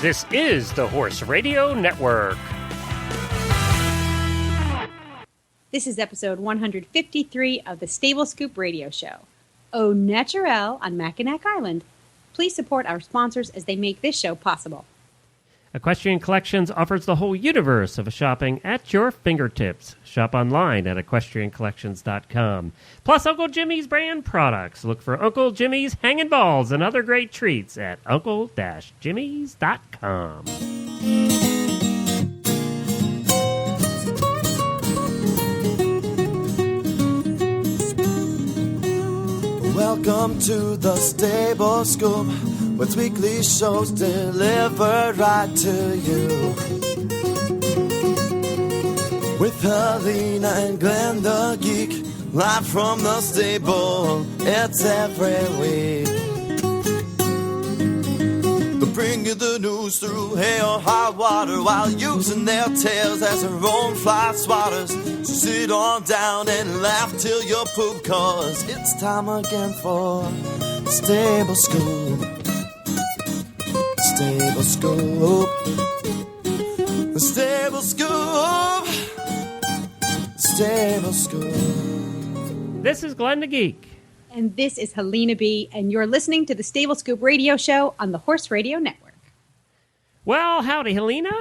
This is the Horse Radio Network. This is episode 153 of the Stable Scoop Radio Show. Au naturel on Mackinac Island. Please support our sponsors as they make this show possible. Equestrian Collections offers the whole universe of shopping at your fingertips. Shop online at equestriancollections.com. Plus Uncle Jimmy's brand products. Look for Uncle Jimmy's hanging balls and other great treats at uncle-jimmys.com. Welcome to the Stable Scoop, with weekly shows delivered right to you. With Helena and Glenn the Geek, live from the stable, it's every week. They'll bring you the news through hail or high water, while using their tails as their own fly swatters. So sit on down and laugh till you poop, cause it's time again for Stable Scoop. Stable Scoop. The Stable Scoop. Stable Scoop. This is Glenn the Geek. And this is Helena B., and you're listening to the Stable Scoop Radio Show on the Horse Radio Network. Well, howdy, Helena.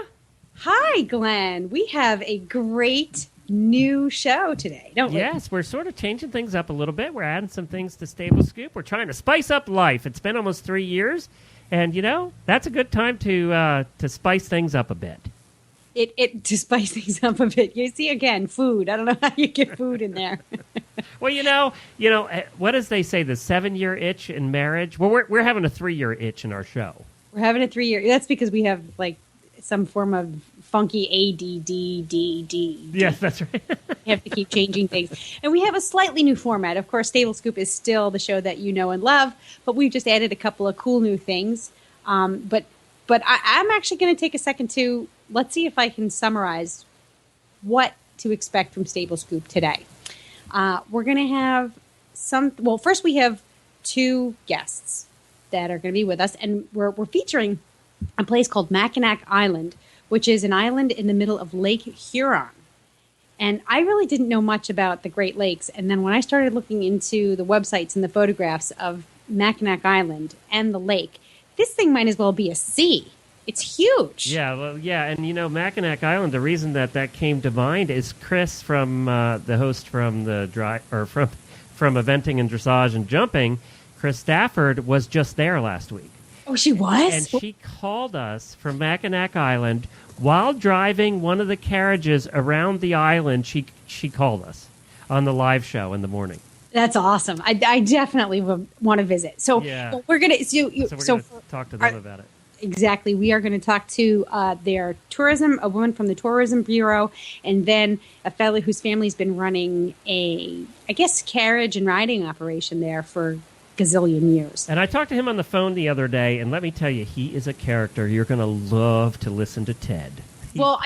Hi, Glenn. We have a great new show today, don't we? Yes, we're sort of changing things up a little bit. We're adding some things to Stable Scoop. We're trying to spice up life. It's been almost 3 years, and, you know, that's a good time to spice things up a bit. To spice things up a bit. You see, again, food. I don't know how you get food in there. Well, you know, what does they say, the 7-year itch in marriage? Well, we're having a 3-year itch in our show. We're having a 3-year. That's because we have, like, some form of funky ADD. Yes, that's right. We have to keep changing things. And we have a slightly new format. Of course, Stable Scoop is still the show that you know and love, but we've just added a couple of cool new things. But I'm actually going to take a second to, let's see if I can summarize what to expect from Stable Scoop today. We're going to have first we have 2 guests that are going to be with us, and we're featuring a place called Mackinac Island, which is an island in the middle of Lake Huron. And I really didn't know much about the Great Lakes, and then when I started looking into the websites and the photographs of Mackinac Island and the lake, this thing might as well be a sea. It's huge. Yeah, well, yeah, and you know, Mackinac Island. The reason that came to mind is Chris from the host from from Eventing and Dressage and Jumping. Chris Stafford was just there last week. Oh, she was? And she called us from Mackinac Island while driving one of the carriages around the island. She called us on the live show in the morning. That's awesome. I definitely want to visit. So yeah. we're going to talk to them about it. Exactly. We are going to talk to their a woman from the Tourism Bureau, and then a fellow whose family's been running carriage and riding operation there for gazillion years. And I talked to him on the phone the other day, and let me tell you, he is a character. You're going to love to listen to Ted. Well,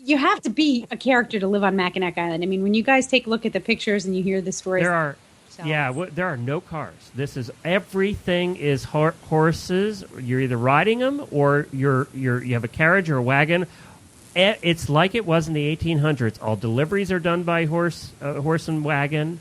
you have to be a character to live on Mackinac Island. I mean, when you guys take a look at the pictures and you hear the stories. There are no cars. This is everything is horses. You're either riding them or you have a carriage or a wagon. It's like it was in the 1800s. All deliveries are done by horse and wagon.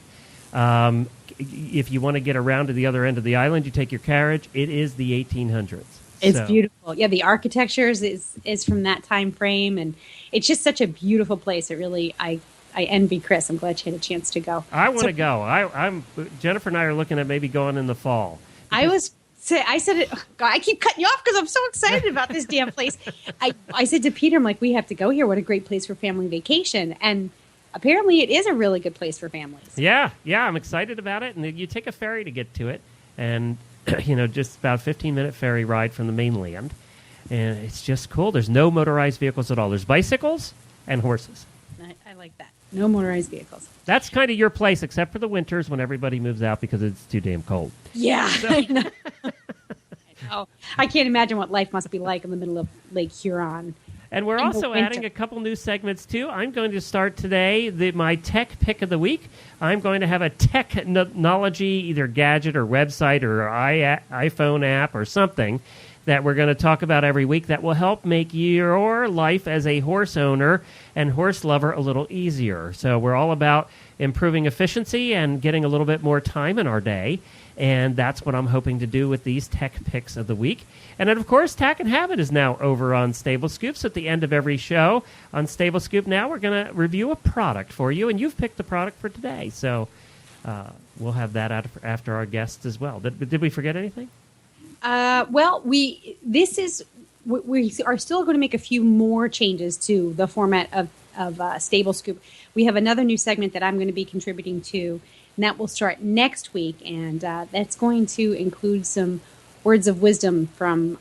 If you want to get around to the other end of the island, you take your carriage. It is the 1800s. It's beautiful. Yeah, the architecture is from that time frame, and it's just such a beautiful place. It really, I envy Chris. I'm glad she had a chance to go. I want to go. Jennifer and I are looking at maybe going in the fall. I said it. God, I keep cutting you off because I'm so excited about this damn place. I said to Peter, I'm like, we have to go here. What a great place for family vacation. And apparently it is a really good place for families. Yeah, I'm excited about it. And you take a ferry to get to it. And, just about a 15-minute ferry ride from the mainland. And it's just cool. There's no motorized vehicles at all. There's bicycles and horses. I like that. No motorized vehicles. That's kind of your place, except for the winters when everybody moves out because it's too damn cold. Yeah, I know. I know. I can't imagine what life must be like in the middle of Lake Huron. And we're also adding a couple new segments, too. I'm going to start today my tech pick of the week. I'm going to have a technology, either gadget or website or iPhone app or something that we're going to talk about every week that will help make your life as a horse owner and horse lover a little easier. So we're all about improving efficiency and getting a little bit more time in our day. And that's what I'm hoping to do with these tech picks of the week. And then, of course, Tack and Habit is now over on Stable Scoops at the end of every show. On Stable Scoop now, we're going to review a product for you, and you've picked the product for today. So we'll have that out after our guests as well. Did we forget anything? Well, we are still going to make a few more changes to the format of Stable Scoop. We have another new segment that I'm going to be contributing to, and that will start next week, and that's going to include some words of wisdom from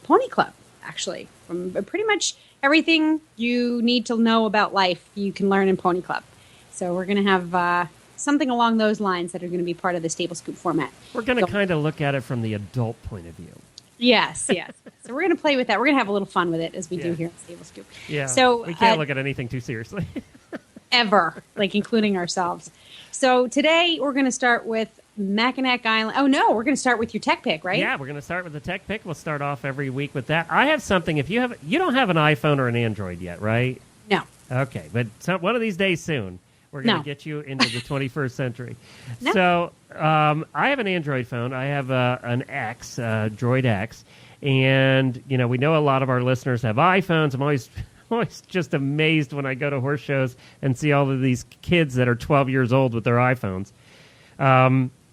Pony Club, actually. From pretty much everything you need to know about life, you can learn in Pony Club. So we're going to have something along those lines that are going to be part of the Stable Scoop format. We're going to kind of look at it from the adult point of view. Yes. So we're going to play with that. We're going to have a little fun with it as we do here at Stable Scoop. Yeah, so we can't look at anything too seriously. Ever, like including ourselves. So today we're going to start with Mackinac Island. Oh, no, we're going to start with your tech pick, right? Yeah, we're going to start with the tech pick. We'll start off every week with that. I have something. If you don't have an iPhone or an Android yet, right? No. Okay, but one of these days soon, we're going to get you into the 21st century. No. So I have an Android phone. I have an X, Droid X, and we know a lot of our listeners have iPhones. I'm always just amazed when I go to horse shows and see all of these kids that are 12 years old with their iPhones.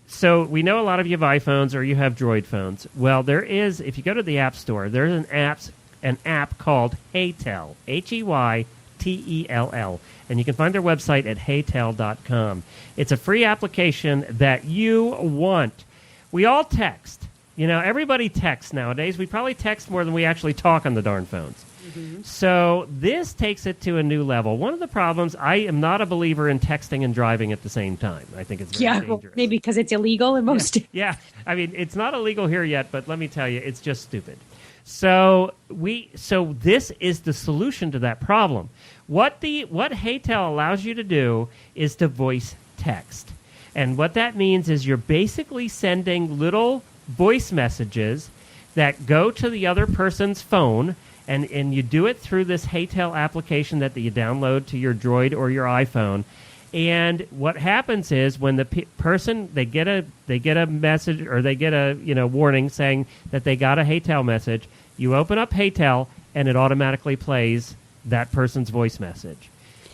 So we know a lot of you have iPhones or you have Droid phones. Well, there is, if you go to the App Store, there's an app called HeyTell, HeyTell, and you can find their website at heytell.com. It's a free application that you want. We all text. Everybody texts nowadays. We probably text more than we actually talk on the darn phones. Mm-hmm. So this takes it to a new level. One of the problems, I am not a believer in texting and driving at the same time. I think it's very dangerous. Well, maybe because it's illegal in most states. Yeah. I mean, it's not illegal here yet, but let me tell you, it's just stupid. So this is the solution to that problem. What HeyTell allows you to do is to voice text. And what that means is you're basically sending little voice messages that go to the other person's phone, and you do it through this HeyTell application that you download to your Droid or your iPhone. And what happens is when the person they get a message or they get a warning saying that they got a HeyTell message, you open up HeyTell and it automatically plays that person's voice message.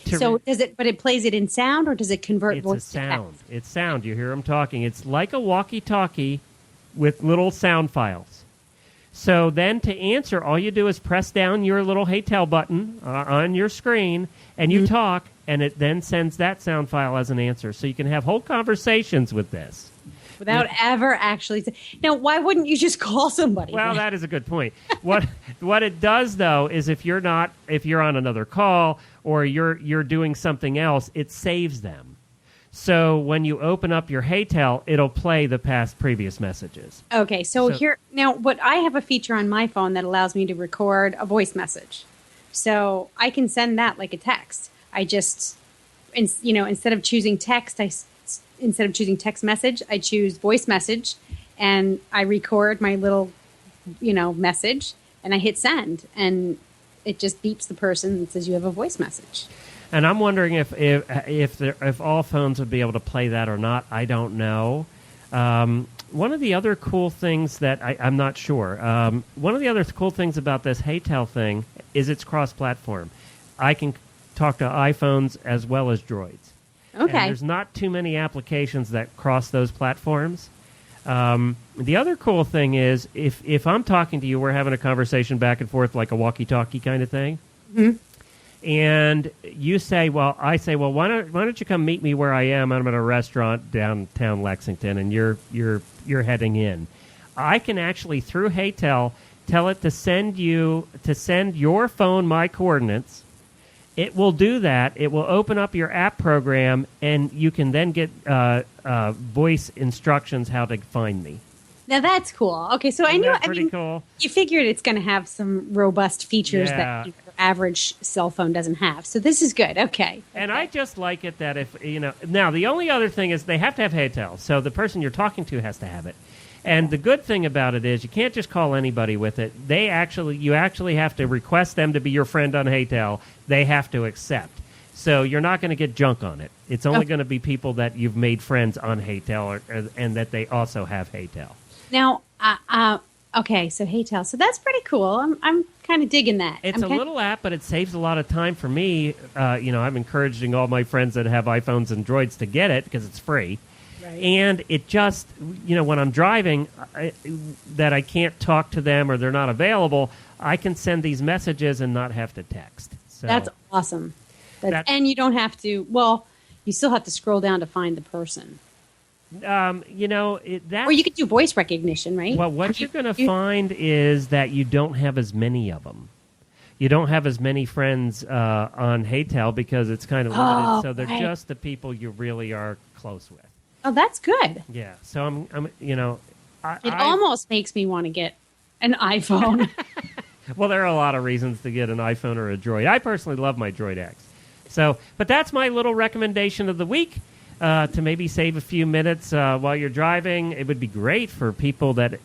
So does it? But it plays it in sound, or does it convert voice to text? It's sound. You hear them talking. It's like a walkie-talkie with little sound files. So then to answer, all you do is press down your little HeyTell button on your screen, and you talk, and it then sends that sound file as an answer. So you can have whole conversations with this. Without ever actually... Now, why wouldn't you just call somebody? Well, that is a good point. What it does, though, is if you're on another call or you're doing something else, it saves them. So when you open up your HeyTell, it'll play the previous messages. Okay, so here now, what I have a feature on my phone that allows me to record a voice message, so I can send that like a text. I just, instead of choosing text, instead of choosing text message, I choose voice message, and I record my little, message, and I hit send, and it just beeps the person and says you have a voice message. And I'm wondering if all phones would be able to play that or not. I don't know. One of the other cool things that I'm not sure. One of the other cool things about this HeyTell thing is it's cross-platform. I can talk to iPhones as well as Droids. Okay. And there's not too many applications that cross those platforms. The other cool thing is if I'm talking to you, we're having a conversation back and forth like a walkie-talkie kind of thing. Mm-hmm. And you say, I say, why don't you come meet me where I am? I'm at a restaurant downtown Lexington, and you're heading in. I can actually through HeyTell tell it to send your phone my coordinates. It will do that. It will open up your app program, and you can then get voice instructions how to find me. Now that's cool. Okay, so Isn't I that pretty cool? You figured it's going to have some robust features Yeah. that average cell phone doesn't have. So this is good. Okay. And I just like it that if, now the only other thing is they have to have HeyTel. So the person you're talking to has to have it. And the good thing about it is you can't just call anybody with it. You actually have to request them to be your friend on HeyTel. They have to accept. So you're not going to get junk on it. It's only going to be people that you've made friends on HeyTel and that they also have HeyTel. Now, okay, so HeyTel. So that's pretty cool. I'm kind of digging that. It's a little app, but it saves a lot of time for me. I'm encouraging all my friends that have iPhones and Droids to get it because it's free. Right. And it just, when I'm driving, that I can't talk to them or they're not available, I can send these messages and not have to text. So that's awesome. And you don't have to, you still have to scroll down to find the person. Or you could do voice recognition, right? Well, what you're going to find is that you don't have as many of them. You don't have as many friends on HeyTel because it's kind of limited. So they're just the people you really are close with. Oh, that's good. Yeah. So it almost makes me want to get an iPhone. Well, there are a lot of reasons to get an iPhone or a Droid. I personally love my Droid X. But that's my little recommendation of the week. To maybe save a few minutes while you're driving. It would be great for people that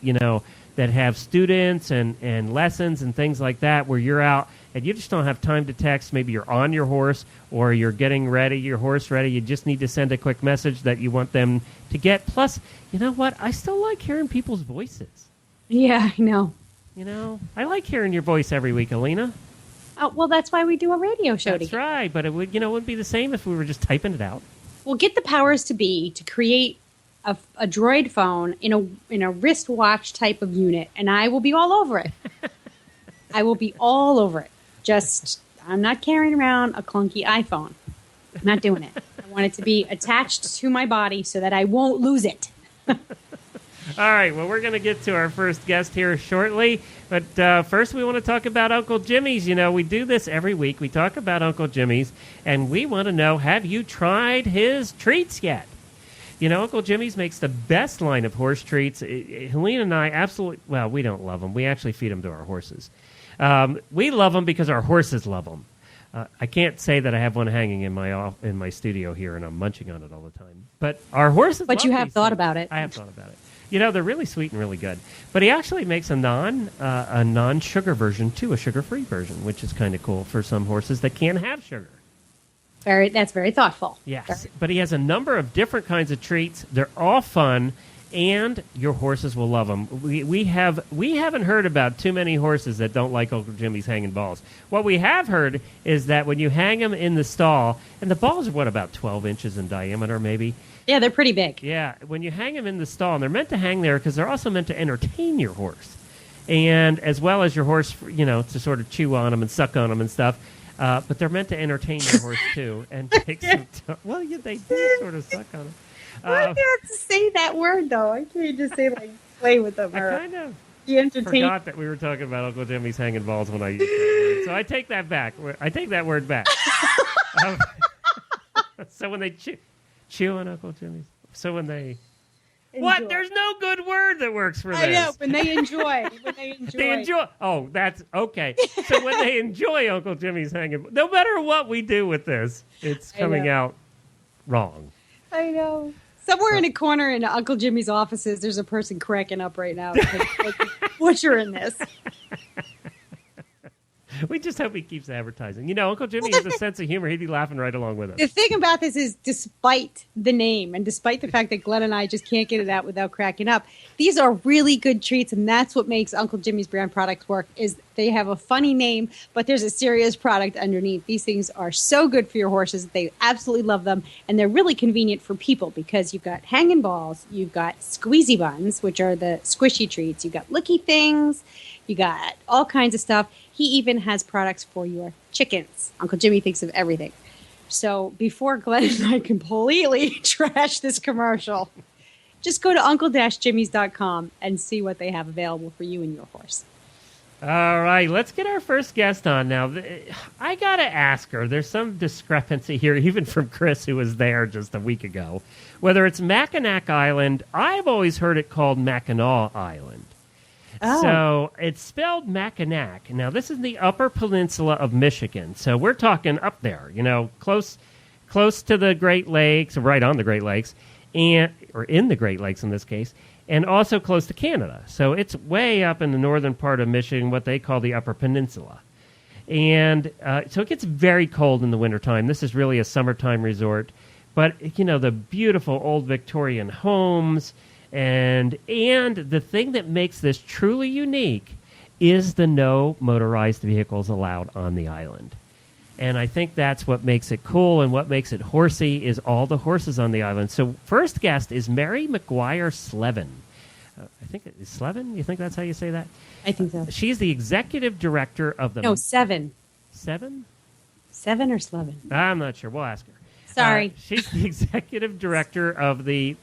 that have students and lessons and things like that, where you're out and you just don't have time to text. Maybe you're on your horse or you're getting ready, your horse ready. You just need to send a quick message that you want them to get. Plus, you know what? I still like hearing people's voices. Yeah, I know. I like hearing your voice every week, Alina. Oh, well, that's why we do a radio show together. That's right, but it would, wouldn't be the same if we were just typing it out. Well, get the powers to be to create a Droid phone in a wristwatch type of unit, and I will be all over it. I will be all over it. Just, I'm not carrying around a clunky iPhone. I'm not doing it. I want it to be attached to my body so that I won't lose it. All right, well, we're going to get to our first guest here shortly, but first we want to talk about Uncle Jimmy's. We do this every week. We talk about Uncle Jimmy's, and we want to know, have you tried his treats yet? Uncle Jimmy's makes the best line of horse treats. Helene and I we don't love them. We actually feed them to our horses. We love them because our horses love them. I can't say that I have one hanging in my studio here, and I'm munching on it all the time. But our horses. But you have thought about it. I have thought about it. They're really sweet and really good. But he actually makes a non-sugar version too, a sugar-free version, which is kind of cool for some horses that can't have sugar. That's very thoughtful. Yes, but he has a number of different kinds of treats. They're all fun, and your horses will love them. We haven't heard about too many horses that don't like Uncle Jimmy's hanging balls. What we have heard is that when you hang them in the stall, and the balls are about 12 inches in diameter, maybe. Yeah, they're pretty big. Yeah, when you hang them in the stall, and they're meant to hang there because they're also meant to entertain your horse, and as well as your horse, to sort of chew on them and suck on them and stuff. But they're meant to entertain your horse too, and take some time. Well, yeah, they do sort of suck on them. Why do you have to say that word though? I can't just say play with them. I kind of forgot that we were talking about Uncle Jimmy's hanging balls when I used that word. So I take that back. I take that word back. So when they chew on Uncle Jimmy's. So when they enjoy. What? There's no good word that works for this. I know. When they enjoy. They enjoy. Oh, that's okay. So when they enjoy Uncle Jimmy's hanging, no matter what we do with this, it's coming out wrong. I know. Somewhere in a corner in Uncle Jimmy's offices, there's a person cracking up right now. Butchering this. We just hope he keeps advertising. Uncle Jimmy has a sense of humor. He'd be laughing right along with us. The thing about this is, despite the name and despite the fact that Glenn and I just can't get it out without cracking up, these are really good treats, and that's what makes Uncle Jimmy's brand products work, is they have a funny name, but there's a serious product underneath. These things are so good for your horses. They absolutely love them, and they're really convenient for people because you've got hanging balls, you've got squeezy buns, which are the squishy treats, you've got looky things, you got all kinds of stuff. He even has products for your chickens. Uncle Jimmy thinks of everything. So before Glenn and I completely trash this commercial, just go to uncle-jimmys.com and see what they have available for you and your horse. All right, let's get our first guest on now. I got to ask her. There's some discrepancy here, even from Chris, who was there just a week ago. Whether it's Mackinac Island, I've always heard it called Mackinac Island. Oh. So it's spelled Mackinac. Now, this is the Upper Peninsula of Michigan. So we're talking up there, close to the Great Lakes, right on the Great Lakes, or in the Great Lakes in this case, and also close to Canada. So it's way up in the northern part of Michigan, what they call the Upper Peninsula. And so it gets very cold in the wintertime. This is really a summertime resort. But, the beautiful old Victorian homes, and the thing that makes this truly unique is the no motorized vehicles allowed on the island. And I think that's what makes it cool, and what makes it horsey is all the horses on the island. So first guest is Mary McGuire Slevin. I think it is Slevin? You think that's how you say that? I think so. She's the executive director of the... No, 7. 7? 7 or Slevin? I'm not sure. We'll ask her. Sorry. She's the executive director of the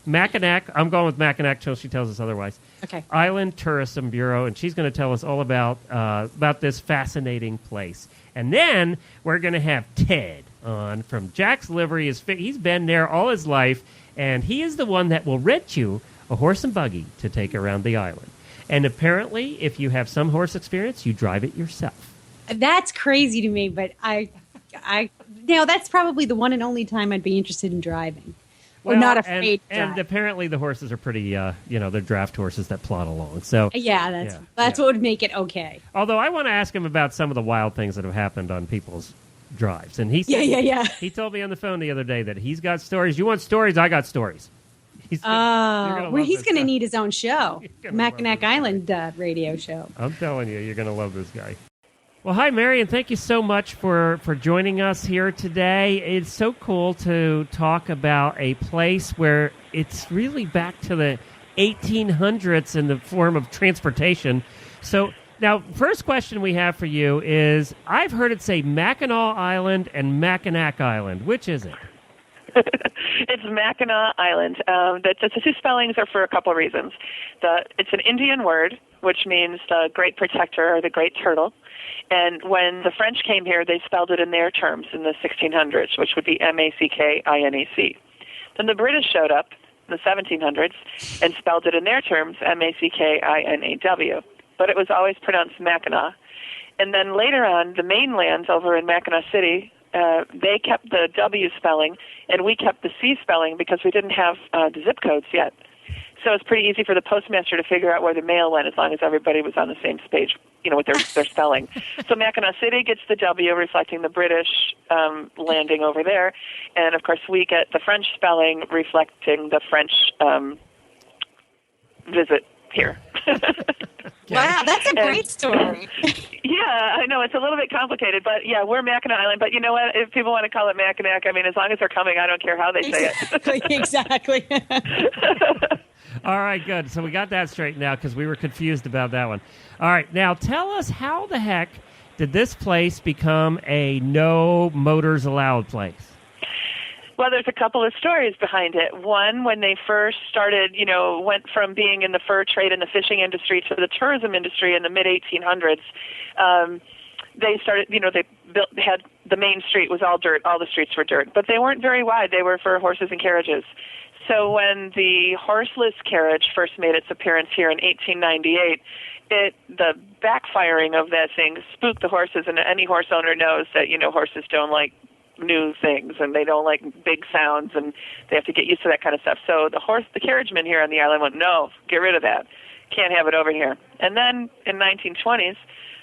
Mackinac. I'm going with Mackinac till she tells us otherwise. Okay. Island Tourism Bureau, and she's going to tell us all about this fascinating place. And then we're going to have Ted on from Jack's Livery. He's been there all his life, and he is the one that will rent you a horse and buggy to take around the island. And apparently, if you have some horse experience, you drive it yourself. That's crazy to me, but that's probably the one and only time I'd be interested in driving. Or not afraid to drive. And apparently the horses are pretty, they're draft horses that plod along. So that's what would make it okay. Although I want to ask him about some of the wild things that have happened on people's drives. And he said, he told me on the phone the other day that he's got stories. You want stories? I got stories. He's going to need his own show, Mackinac Island radio show. I'm telling you, you're going to love this guy. Well, hi, Mary, and thank you so much for joining us here today. It's so cool to talk about a place where it's really back to the 1800s in the form of transportation. So now, first question we have for you is, I've heard it say Mackinac Island and Mackinac Island. Which is it? It's Mackinac Island. The two spellings are for a couple of reasons. It's an Indian word, which means the great protector or the great turtle. And when the French came here, they spelled it in their terms in the 1600s, which would be M-A-C-K-I-N-A-C. Then the British showed up in the 1700s and spelled it in their terms, M-A-C-K-I-N-A-W. But it was always pronounced Mackinac. And then later on, the mainland over in Mackinac City, they kept the W spelling, and we kept the C spelling because we didn't have the zip codes yet. So it's pretty easy for the postmaster to figure out where the mail went as long as everybody was on the same page, with their spelling. So Mackinac City gets the W reflecting the British landing over there. And, of course, we get the French spelling reflecting the French visit here. Wow, that's a great story. Yeah, I know. It's a little bit complicated, but yeah, we're Mackinac Island. But you know what? If people want to call it Mackinac, as long as they're coming, I don't care how they say it. Exactly. All right, good. So we got that straightened out because we were confused about that one. All right, now tell us, how the heck did this place become a no motors allowed place? Well, there's a couple of stories behind it. One, when they first started, went from being in the fur trade and the fishing industry to the tourism industry in the mid-1800s, they started, had the main street was all dirt. All the streets were dirt. But they weren't very wide. They were for horses and carriages. So when the horseless carriage first made its appearance here in 1898, the backfiring of that thing spooked the horses, and any horse owner knows that, horses don't like new things, and they don't like big sounds, and they have to get used to that kind of stuff. So the carriagemen here on the island went, no, get rid of that. Can't have it over here. And then in 1920s,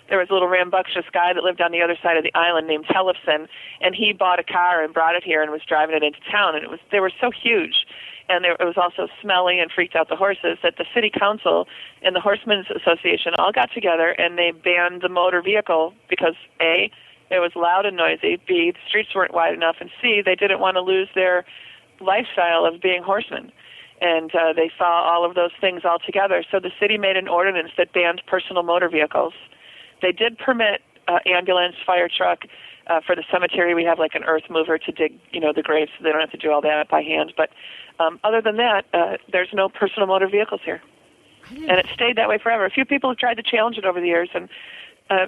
there was a little rambunctious guy that lived on the other side of the island named Tellefson, and he bought a car and brought it here and was driving it into town, and they were so huge. And it was also smelly and freaked out the horses that the city council and the Horsemen's Association all got together and they banned the motor vehicle because, A, it was loud and noisy, B, the streets weren't wide enough, and C, they didn't want to lose their lifestyle of being horsemen. And they saw all of those things all together. So the city made an ordinance that banned personal motor vehicles. They did permit ambulance, fire truck. For the cemetery, we have like an earth mover to dig, the graves, so they don't have to do all that by hand. But other than that, there's no personal motor vehicles here. And it stayed that way forever. A few people have tried to challenge it over the years, and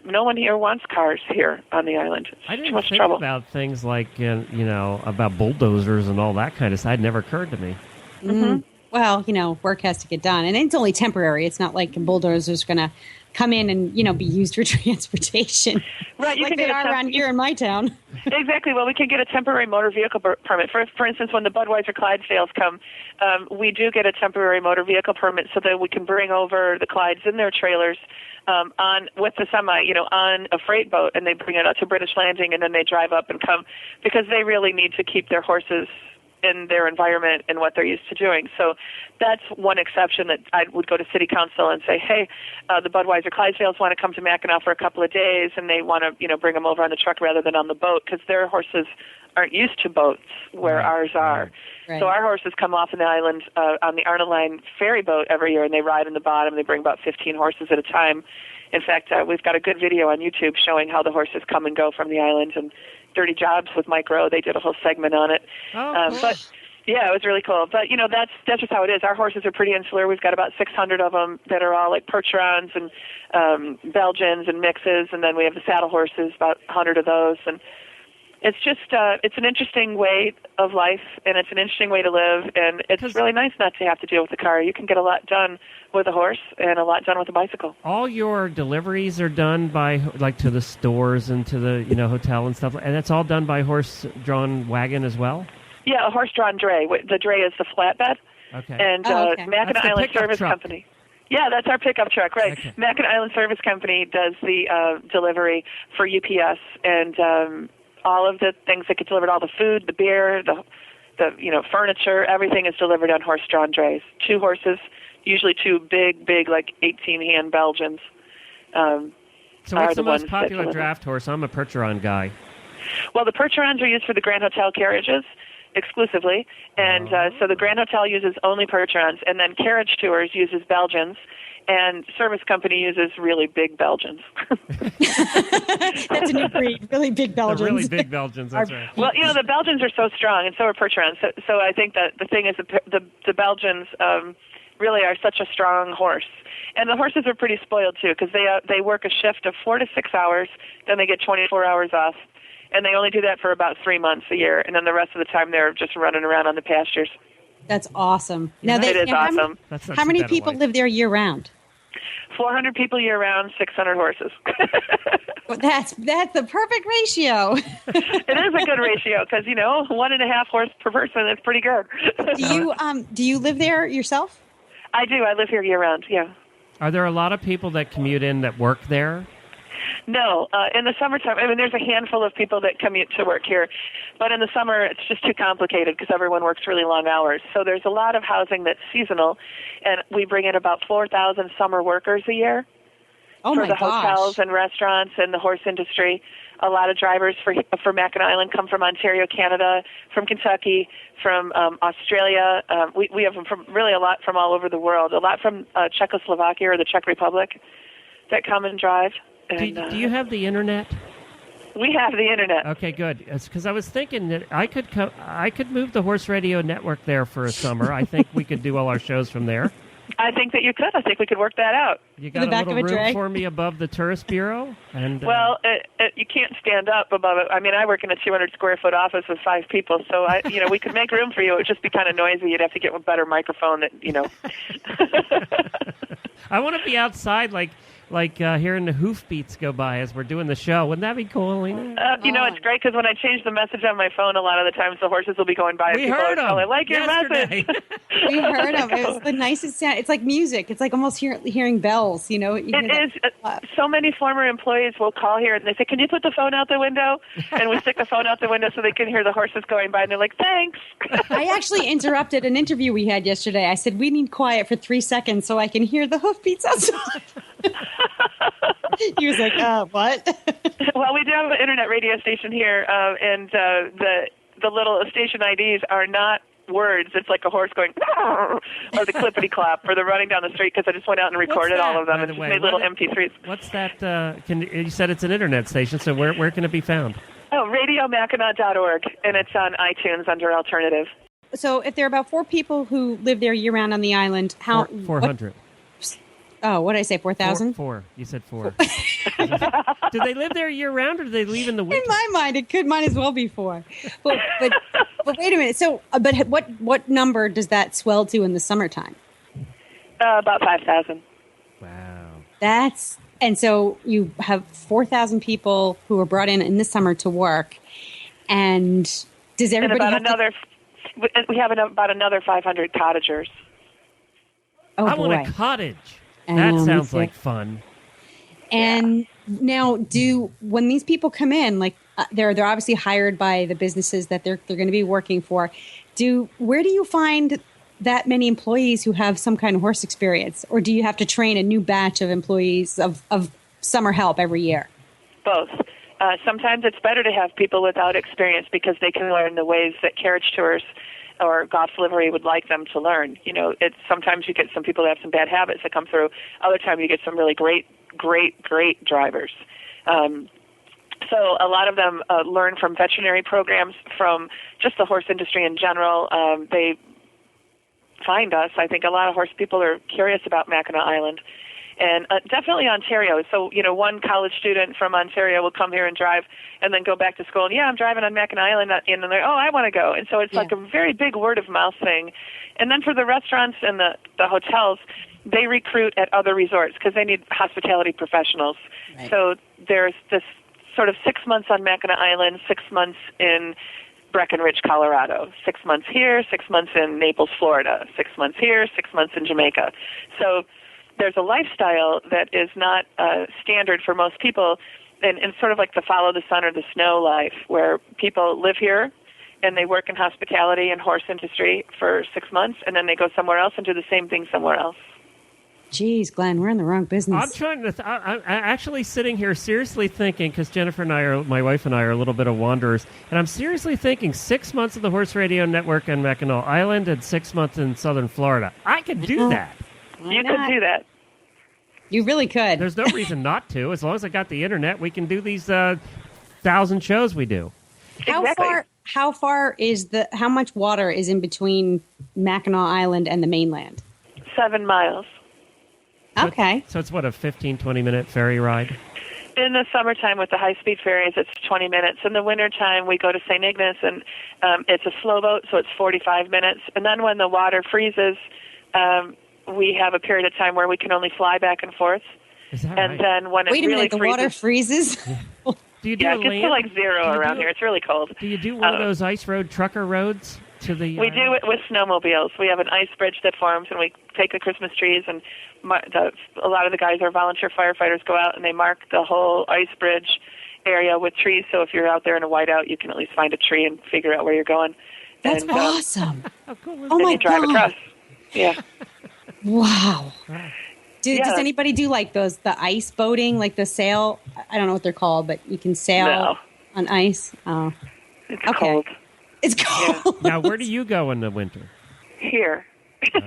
no one here wants cars here on the island. It's too much trouble. About things like, about bulldozers and all that kind of stuff. It never occurred to me. Mm-hmm. well, work has to get done. And it's only temporary. It's not like a bulldozer is going to come in and, be used for transportation. Right. You like can they get are around here in my town. Exactly. Well, we can get a temporary motor vehicle permit. For instance, when the Budweiser Clydesdales come, we do get a temporary motor vehicle permit so that we can bring over the Clydes in their trailers on with the semi, on a freight boat, and they bring it out to British Landing, and then they drive up and come because they really need to keep their horses in their environment and what they're used to doing. So that's one exception that I would go to City Council and say, hey, the Budweiser Clydesdales want to come to Mackinac for a couple of days, and they want to, bring them over on the truck rather than on the boat because their horses aren't used to boats where ours are. Right. So our horses come off on the island on the Arnold Line ferry boat every year, and they ride in the bottom. They bring about 15 horses at a time. In fact, we've got a good video on YouTube showing how the horses come and go from the island, and Dirty Jobs with Mike Rowe. They did a whole segment on it. Oh, cool. But yeah, it was really cool. But that's just how it is. Our horses are pretty insular. We've got about 600 of them that are all like Percherons and Belgians and mixes, and then we have the saddle horses, about 100 of those. And it's just it's an interesting way of life, and it's an interesting way to live, and it's really nice not to have to deal with the car. You can get a lot done with a horse and a lot done with a bicycle. All your deliveries are done by, like, to the stores and to the, hotel and stuff, and it's all done by horse-drawn wagon as well? Yeah, a horse-drawn dray. The dray is the flatbed. Okay. And Mackinac Island Service Company. Yeah, that's our pickup truck, right. Okay. Mackinac Island Service Company does the delivery for UPS, and all of the things that get delivered, all the food, the beer, the furniture, everything is delivered on horse-drawn drays. 2 horses, usually 2 big, like 18-hand Belgians. So what's the most popular draft horse? I'm a Percheron guy. Well, the Percherons are used for the Grand Hotel carriages exclusively, and so the Grand Hotel uses only Percherons, and then Carriage Tours uses Belgians, and Service Company uses really big Belgians. That's a new breed, really big Belgians. The really big Belgians, that's right. Well, the Belgians are so strong, and so are Percherons. So I think that the thing is the Belgians really are such a strong horse. And the horses are pretty spoiled, too, because they work a shift of 4 to 6 hours, then they get 24 hours off. And they only do that for about 3 months a year, and then the rest of the time they're just running around on the pastures. That's awesome. It is awesome. How many people live there year-round? 400 people year-round, 600 horses. Well, that's the perfect ratio. It is a good ratio because, 1.5 horse per person is pretty good. Do you live there yourself? I do. I live here year-round, yeah. Are there a lot of people that commute in that work there? No, in the summertime, there's a handful of people that commute to work here, but in the summer it's just too complicated because everyone works really long hours. So there's a lot of housing that's seasonal, and we bring in about 4,000 summer workers a year for the hotels and restaurants and the horse industry. A lot of drivers for Mackinac Island come from Ontario, Canada, from Kentucky, from Australia. We have them from really a lot from all over the world, a lot from Czechoslovakia or the Czech Republic that come and drive. And, do you have the internet? We have the internet. Okay, good. Because I was thinking that I could move the Horse Radio Network there for a summer. I think we could do all our shows from there. I think that you could. I think we could work that out. You got a little room for me above the tourist bureau? And well, you can't stand up above it. I work in a 200 square foot office with 5 people, so we could make room for you. It would just be kind of noisy. You'd have to get a better microphone. I want to be outside, like hearing the hoofbeats go by as we're doing the show. Wouldn't that be cool, Lena? It's great because when I change the message on my phone, a lot of the times the horses will be going by. We heard them. I like your message. We heard them. It was the nicest sound. It's like music. It's like almost hearing bells. It is. So many former employees will call here and they say, "Can you put the phone out the window?" And we stick the phone out the window so they can hear the horses going by, and they're like, "Thanks." I actually interrupted an interview we had yesterday. I said, "We need quiet for 3 seconds so I can hear the hoofbeats outside." He was like, what? Well, we do have an internet radio station here, and the little station IDs are not words. It's like a horse going, or the clippity-clop, or the running down the street, because I just went out and recorded all of them and just made little MP3s. What's that? You said it's an internet station, so where can it be found? Oh, radiomackinac.org, and it's on iTunes under Alternative. So if there are about 4 people who live there year-round on the island, 400. Oh, what did I say? 4,000? Four. You said 4. Do they live there year round, or do they leave in the winter? In my mind, it might as well be 4. But wait a minute. So, but what number does that swell to in the summertime? About 5,000. Wow. And so you have 4,000 people who are brought in the summer to work, and does everybody we have about another 500 cottagers. Oh, I boy. want a cottage. I That know, me sounds too. like fun. And now, when these people come in, like they're obviously hired by the businesses that they're going to be working for. Where do you find that many employees who have some kind of horse experience, or do you have to train a new batch of employees of summer help every year? Both. Sometimes it's better to have people without experience because they can learn the ways that carriage tours or golf livery would like them to learn. You know, sometimes you get some people that have some bad habits that come through. Other times you get some really great drivers. So a lot of them learn from veterinary programs, from just the horse industry in general. They find us. I think a lot of horse people are curious about Mackinac Island. And definitely Ontario. So, you know, one college student from Ontario will come here and drive and then go back to school. And, yeah, I'm driving on Mackinac Island. And they're, oh, I want to go. And so it's like a very big word-of-mouth thing. And then for the restaurants and the hotels, they recruit at other resorts because they need hospitality professionals. Right. So there's this sort of 6 months on Mackinac Island, 6 months in Breckenridge, Colorado, 6 months here, 6 months in Naples, Florida, 6 months here, 6 months in Jamaica. So there's a lifestyle that is not standard for most people, and sort of like the follow the sun or the snow life, where people live here and they work in hospitality and horse industry for 6 months, and then they go somewhere else and do the same thing somewhere else. Geez, Glenn, we're in the wrong business. I'm trying to. I'm actually sitting here seriously thinking, because Jennifer and my wife and I, are a little bit of wanderers, and I'm seriously thinking 6 months of the Horse Radio Network on Mackinac Island and 6 months in Southern Florida. I could do that. You could do that. You really could. There's no reason not to. As long as I got the internet, we can do these 1,000 shows we do. How much water is in between Mackinac Island and the mainland? 7 miles. Okay. So it's what, a 15, 20-minute ferry ride? In the summertime with the high-speed ferries, it's 20 minutes. In the wintertime, we go to St. Ignace, and it's a slow boat, so it's 45 minutes. And then when the water freezes, we have a period of time where we can only fly back and forth. Is that and right? then when Wait it a really minute, the water freezes? Do you do it gets to like 0 around here. It's really cold. Do you do one of those ice road trucker roads to the... We do it with snowmobiles. We have an ice bridge that forms, and we take the Christmas trees, and a lot of the guys are volunteer firefighters, go out and they mark the whole ice bridge area with trees. So if you're out there in a whiteout, you can at least find a tree and figure out where you're going. That's and, awesome. Oh my God. You drive across. Yeah. Wow. Does anybody do like the ice boating, like the sail? I don't know what they're called, but you can sail on ice. Oh, it's cold. It's cold. Yeah. Now, where do you go in the winter? Here. You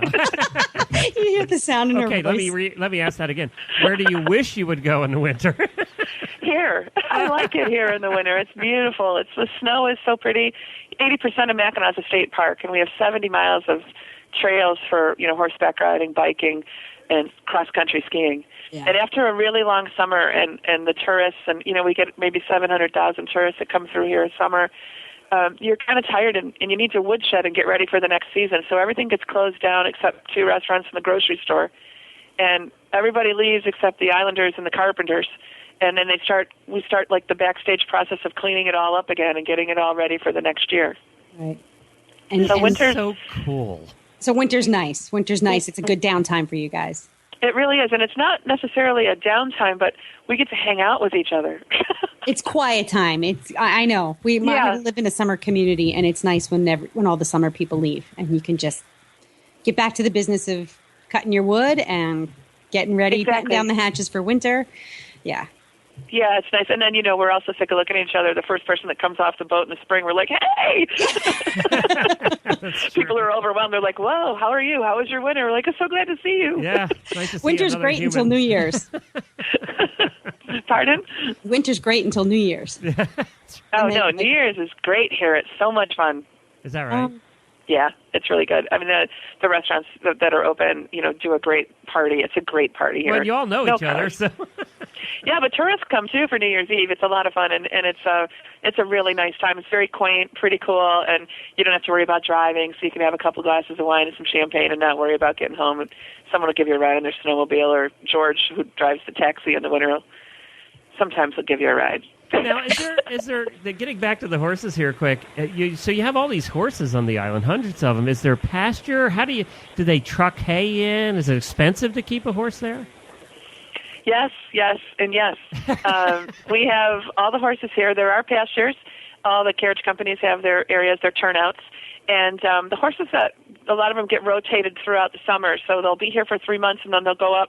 hear the sound in her voice. Okay, let me ask that again. Where do you wish you would go in the winter? Here. I like it here in the winter. It's beautiful. The snow is so pretty. 80% of Mackinac is a state park, and we have 70 miles of trails for horseback riding, biking, and cross-country skiing. Yeah. And after a really long summer and the tourists, and we get maybe 700,000 tourists that come through here in summer, you're kind of tired and you need to woodshed and get ready for the next season. So everything gets closed down except 2 restaurants and the grocery store. And everybody leaves except the Islanders and the Carpenters. And then we start like the backstage process of cleaning it all up again and getting it all ready for the next year. Right. So winter's so cool. So winter's nice. It's a good downtime for you guys. It really is. And it's not necessarily a downtime, but we get to hang out with each other. It's quiet time. I know. We live in a summer community, and it's nice when all the summer people leave, and you can just get back to the business of cutting your wood and getting ready, batting down the hatches for winter. Yeah. Yeah, it's nice. And then, we're also sick of looking at each other. The first person that comes off the boat in the spring, we're like, hey! People are overwhelmed. They're like, whoa, how are you? How was your winter? We're like, I'm so glad to see you. Yeah, nice to see Winter's great until New Year's. Pardon? Winter's great until New Year's. New Year's is great here. It's so much fun. Is that right? Yeah, it's really good. I mean, the restaurants that are open, do a great party. It's a great party here. Well, you all know each other, so. Yeah, but tourists come too for New Year's Eve. It's a lot of fun, and it's a really nice time. It's very quaint, pretty cool, and you don't have to worry about driving, so you can have a couple glasses of wine and some champagne and not worry about getting home. And someone will give you a ride in their snowmobile, or George, who drives the taxi in the winter, sometimes will give you a ride. Now, is there getting back to the horses here quick, so you have all these horses on the island, hundreds of them. Is there pasture? Do they truck hay in? Is it expensive to keep a horse there? Yes, and yes. We have all the horses here. There are pastures. All the carriage companies have their areas, their turnouts. And the horses, a lot of them get rotated throughout the summer. So they'll be here for 3 months, and then they'll go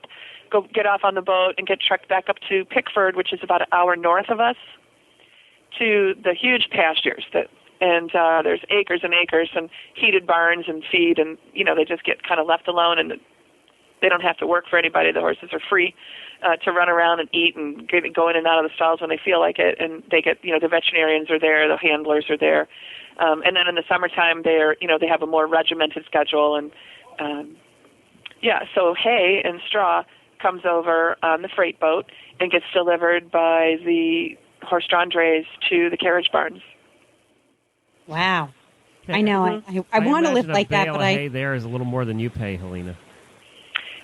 get off on the boat and get trucked back up to Pickford, which is about an hour north of us, to the huge pastures. And there's acres and acres and heated barns and feed, and, they just get kind of left alone, and they don't have to work for anybody. The horses are free to run around and eat and go in and out of the stalls when they feel like it, and they get, the veterinarians are there, the handlers are there. And then in the summertime, they have a more regimented schedule, and so hay and straw comes over on the freight boat and gets delivered by the horse-drawn drays to the carriage barns. Wow. I know. I want to live like that, but hay there is a little more than you pay, Helena.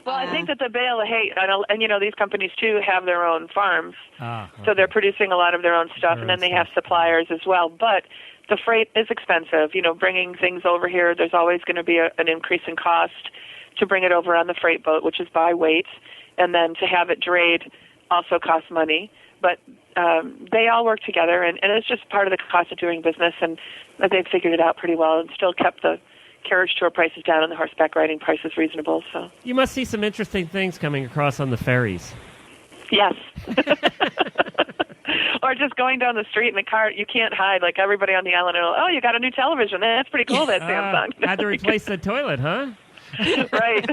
Well, I think that the bale of hay, and these companies too have their own farms, so they're producing a lot of their own stuff, and then they have suppliers as well. But the freight is expensive. Bringing things over here, there's always going to be an increase in cost to bring it over on the freight boat, which is by weight, and then to have it drayed also costs money. But they all work together, and it's just part of the cost of doing business, and they've figured it out pretty well and still kept the carriage tour prices down and the horseback riding prices reasonable. So you must see some interesting things coming across on the ferries. Yes. Or just going down the street in the car, you can't hide. Like everybody on the island, oh, you got a new television. That's pretty cool, that Samsung. Had to replace the toilet, huh? Right.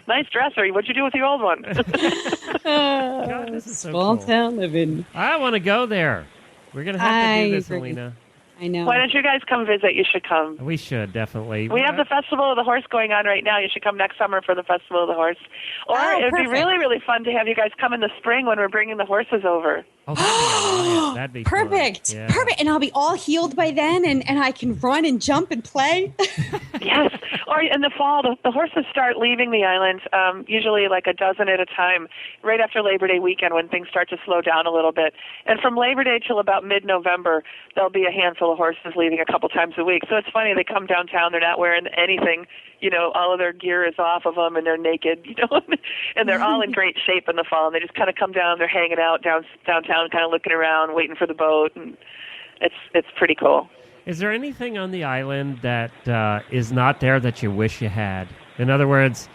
Nice dresser. What'd you do with the old one? God, this is so small cool. town living. I want to go there. We're going to have to do this, Helena. I know. Why don't you guys come visit? You should come. We should, definitely. We have the Festival of the Horse going on right now. You should come next summer for the Festival of the Horse. Or it'd be really, really fun to have you guys come in the spring when we're bringing the horses over. Oh, that'd be perfect. Yeah. Perfect. And I'll be all healed by then, and I can run and jump and play. Yes. Or in the fall, the horses start leaving the island, usually like a dozen at a time, right after Labor Day weekend when things start to slow down a little bit. And from Labor Day till about mid-November, there'll be a handful of horses leaving a couple times a week. So it's funny, they come downtown, they're not wearing anything, all of their gear is off of them, and they're naked, and they're all in great shape in the fall, and they just kind of come down, they're hanging out downtown, kind of looking around, waiting for the boat, and it's pretty cool. Is there anything on the island that is not there that you wish you had? In other words,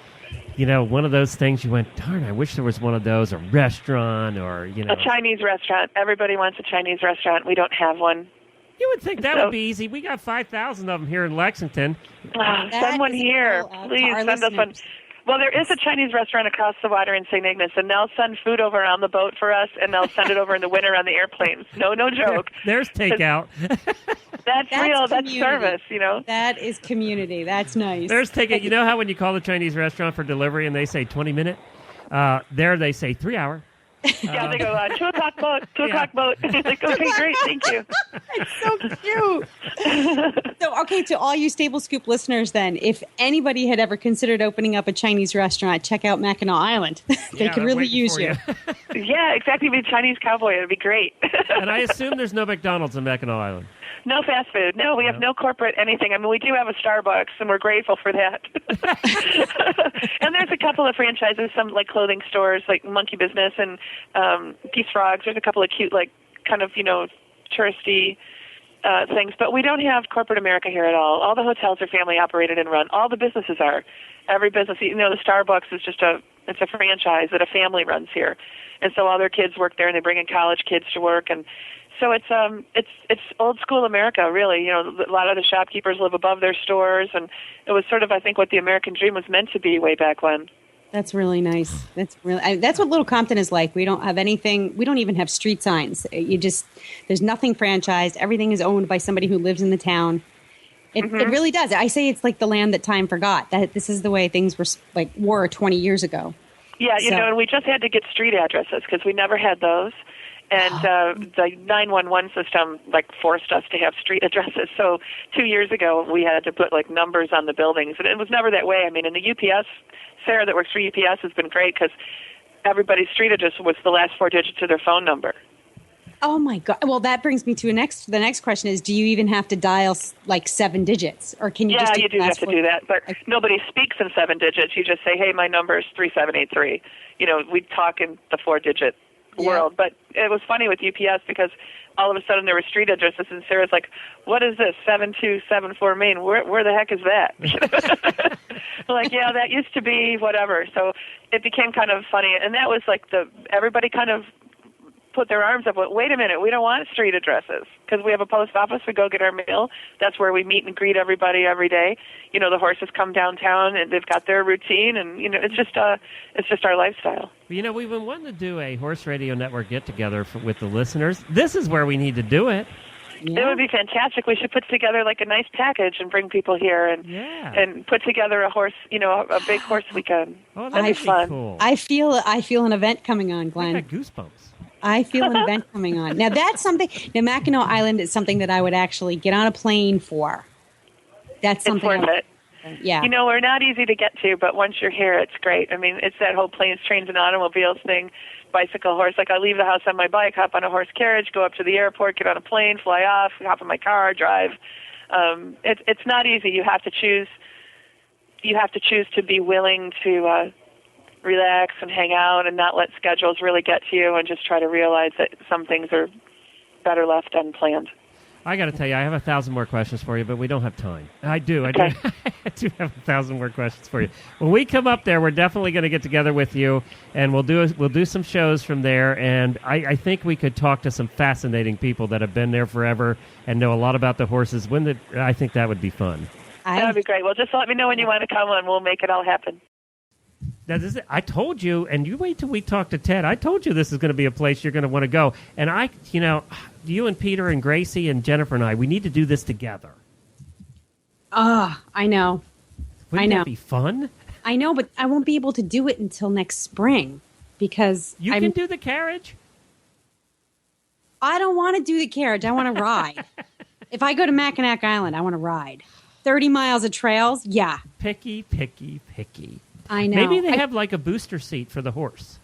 one of those things you went, darn, I wish there was one of those, a restaurant or, A Chinese restaurant. Everybody wants a Chinese restaurant. We don't have one. You would think that would be easy. We got 5,000 of them here in Lexington. Send one here. Please send us one. Well, there is a Chinese restaurant across the water in St. Ignace, and they'll send food over on the boat for us, and they'll send it over in the winter on the airplanes. No joke. There's takeout. That's real. That's community. Service, That is community. That's nice. There's takeout. You know how when you call the Chinese restaurant for delivery and they say 20-minute? There they say 3 hour. Yeah, they go, 2 o'clock boat, 2 o'clock boat. Like, okay, great, thank you. It's so cute. So, okay, to all you Stable Scoop listeners then, if anybody had ever considered opening up a Chinese restaurant, check out Mackinac Island. They could really use you. Yeah, exactly. Be a Chinese cowboy. It would be great. And I assume there's no McDonald's in Mackinac Island. No fast food. No, we have no corporate anything. I mean, we do have a Starbucks, and we're grateful for that. And there's a couple of franchises, some like clothing stores, like Monkey Business and Peace Frogs. There's a couple of cute, like, kind of, touristy things. But we don't have corporate America here at all. All the hotels are family operated and run. All the businesses are. Every business, the Starbucks is just it's a franchise that a family runs here. And so all their kids work there, and they bring in college kids to work, and so it's old school America, really. A lot of the shopkeepers live above their stores, and it was sort of, I think, what the American dream was meant to be way back when. That's really nice. That's what Little Compton is like. We don't have anything. We don't even have street signs. There's nothing franchised. Everything is owned by somebody who lives in the town. It really does. I say it's like the land that time forgot. That this is the way things were 20 years ago. Yeah, and we just had to get street addresses because we never had those. And the 911 system forced us to have street addresses. So 2 years ago, we had to put numbers on the buildings, and it was never that way. I mean, in the UPS, Sarah that works for UPS has been great because everybody's street address was the last 4 digits of their phone number. Oh my God! Well, that brings me to the next question: is do you even have to dial 7 digits, or can you? Yeah, just you do have to do that, but nobody speaks in 7 digits. You just say, "Hey, my number is 3783." We talk in the 4-digit world. But it was funny with UPS because all of a sudden there were street addresses, and Sarah's like, "What is this? 7274 Main? Where the heck is that?" Yeah, that used to be whatever. So it became kind of funny, and that was everybody kind of put their arms up. Wait a minute, we don't want street addresses because we have a post office. We go get our mail. That's where we meet and greet everybody every day. The horses come downtown and they've got their routine, and it's just our lifestyle. We've been wanting to do a Horse Radio Network get together with the listeners. This is where we need to do it. Yeah. It would be fantastic. We should put together a nice package and bring people here and put together a horse, a big horse weekend. Oh, that'd be fun. Cool. I feel an event coming on, Glenn. I got goosebumps. I feel an event coming on. Now, that's something. Now, Mackinac Island is something that I would actually get on a plane for. That's something. It's worth it. Yeah. We're not easy to get to, but once you're here, it's great. I mean, it's that whole planes, trains, and automobiles thing, bicycle, horse. I leave the house on my bike, hop on a horse carriage, go up to the airport, get on a plane, fly off, hop in my car, drive. It's not easy. You have to choose. You have to choose to be willing to relax and hang out and not let schedules really get to you, and just try to realize that some things are better left unplanned. I got to tell you, I have 1,000 more questions for you, but we don't have time. I do have 1,000 more questions for you. When we come up there, we're definitely going to get together with you, and we'll do some shows from there. And I think we could talk to some fascinating people that have been there forever and know a lot about the horses. I think that would be fun. That would be great. Well, just let me know when you want to come on. We'll make it all happen. I told you, and you wait till we talk to Ted. I told you this is going to be a place you're going to want to go. And you and Peter and Gracie and Jennifer and I, we need to do this together. I know. Wouldn't that be fun? I know, but I won't be able to do it until next spring because you can do the carriage. I don't want to do the carriage. I want to ride. If I go to Mackinac Island, I want to ride. 30 miles of trails, yeah. Picky, picky, picky. I know. Maybe they have a booster seat for the horse.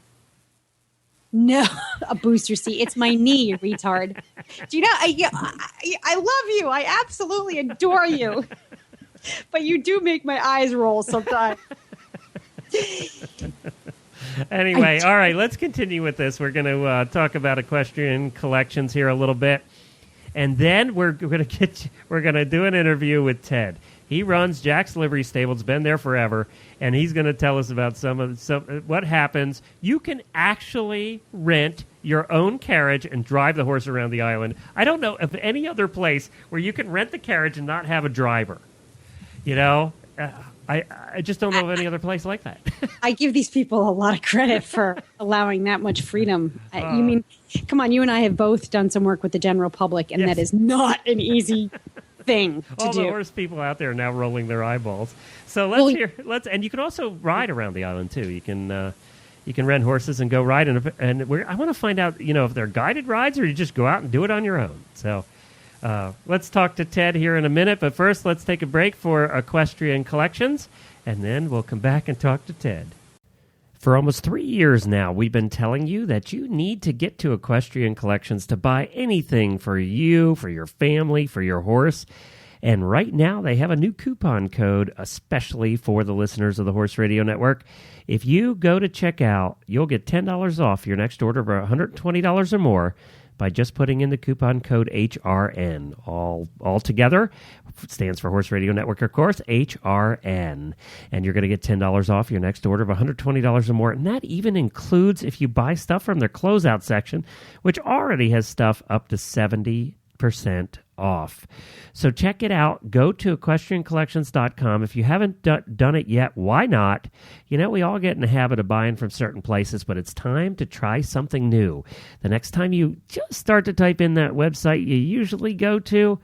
No, a booster seat. It's my knee, you retard. Do you know, I love you. I absolutely adore you. But you do make my eyes roll sometimes. Anyway, all right, let's continue with this. We're going to talk about equestrian collections here a little bit. And then we're going to do an interview with Ted. He runs Jack's Livery Stables, been there forever, and he's going to tell us about some what happens. You can actually rent your own carriage and drive the horse around the island. I don't know of any other place where you can rent the carriage and not have a driver. I just don't know of any other place like that. I give these people a lot of credit for allowing that much freedom. You mean, come on, you and I have both done some work with the general public, and that is not an easy thing to all do. The horse people out there are now rolling their eyeballs. So and you can also ride around the island too. You can rent horses and go ride, and I want to find out if they're guided rides or you just go out and do it on your own. So let's talk to Ted here in a minute, but first let's take a break for Equestrian Collections, and then we'll come back and talk to Ted. For almost 3 years now, we've been telling you that you need to get to Equestrian Collections to buy anything for you, for your family, for your horse. And right now, they have a new coupon code, especially for the listeners of the Horse Radio Network. If you go to checkout, you'll get $10 off your next order of $120 or more by just putting in the coupon code HRN. All together, stands for Horse Radio Network, of course, HRN. And you're going to get $10 off your next order of $120 or more. And that even includes if you buy stuff from their closeout section, which already has stuff up to 70% off. So check it out. Go to equestriancollections.com. If you haven't done it yet, why not? We all get in the habit of buying from certain places, but it's time to try something new. The next time you just start to type in that website you usually go to,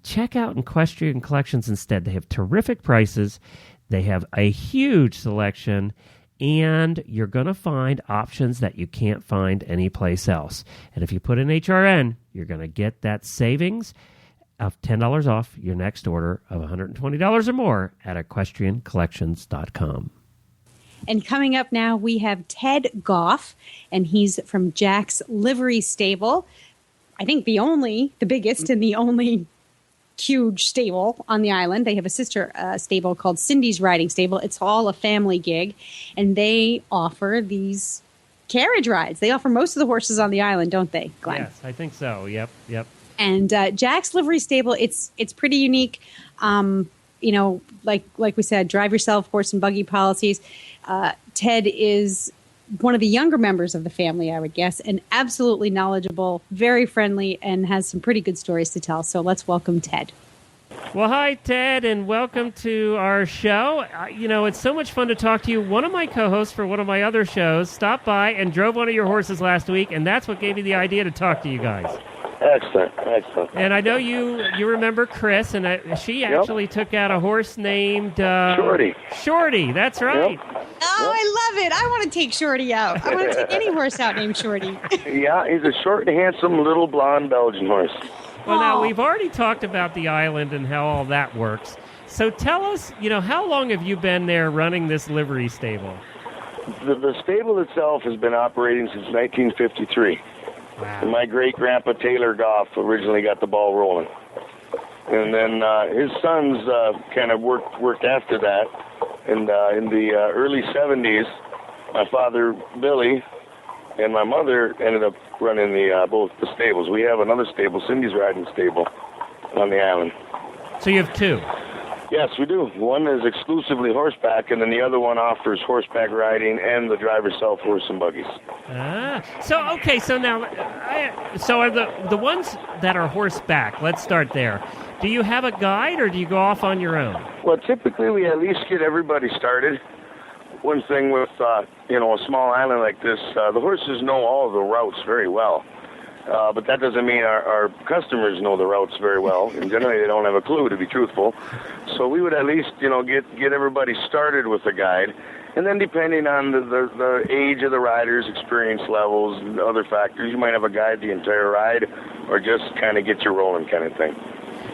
check out Equestrian Collections instead. They have terrific prices. They have a huge selection, and you're going to find options that you can't find anyplace else. And if you put in HRN, you're going to get that savings of $10 off your next order of $120 or more at equestriancollections.com. And coming up now, we have Ted Goff, and he's from Jack's Livery Stable. I think the biggest and the only huge stable on the island. They have a sister stable called Cindy's Riding Stable. It's all a family gig, and they offer these carriage rides. They offer most of the horses on the island, don't they, Glenn? Yes, I think so. Yep. And Jack's Livery Stable, it's pretty unique. Like we said, drive yourself horse and buggy policies. Ted is one of the younger members of the family, I would guess, and absolutely knowledgeable, very friendly, and has some pretty good stories to tell. So let's welcome Ted. Well, hi, Ted, and welcome to our show. It's so much fun to talk to you. One of my co-hosts for one of my other shows stopped by and drove one of your horses last week, and that's what gave me the idea to talk to you guys. Excellent. And I know you remember Chris, and she actually took out a horse named... Shorty. Shorty, that's right. Yep. Oh, I love it. I want to take Shorty out. I want to take any horse out named Shorty. Yeah, he's a short, handsome, little blonde Belgian horse. Well, now, we've already talked about the island and how all that works. So tell us, how long have you been there running this livery stable? The stable itself has been operating since 1953. Wow. And my great-grandpa Taylor Goff originally got the ball rolling. And then his sons kind of worked after that. And in the early 70s, my father, Billy, and my mother ended up running both the stables. We have another stable, Cindy's Riding Stable, on the island. So you have two? Yes, we do. One is exclusively horseback, and then the other one offers horseback riding and the driver self-horse and buggies. So now, so are the ones that are horseback, let's start there. Do you have a guide, or do you go off on your own? Well, typically we at least get everybody started. One thing with, a small island like this, the horses know all of the routes very well. But that doesn't mean our customers know the routes very well. And generally they don't have a clue, to be truthful. So we would at least, get everybody started with a guide. And then depending on the age of the riders, experience levels, and other factors, you might have a guide the entire ride or just kind of get you rolling kind of thing.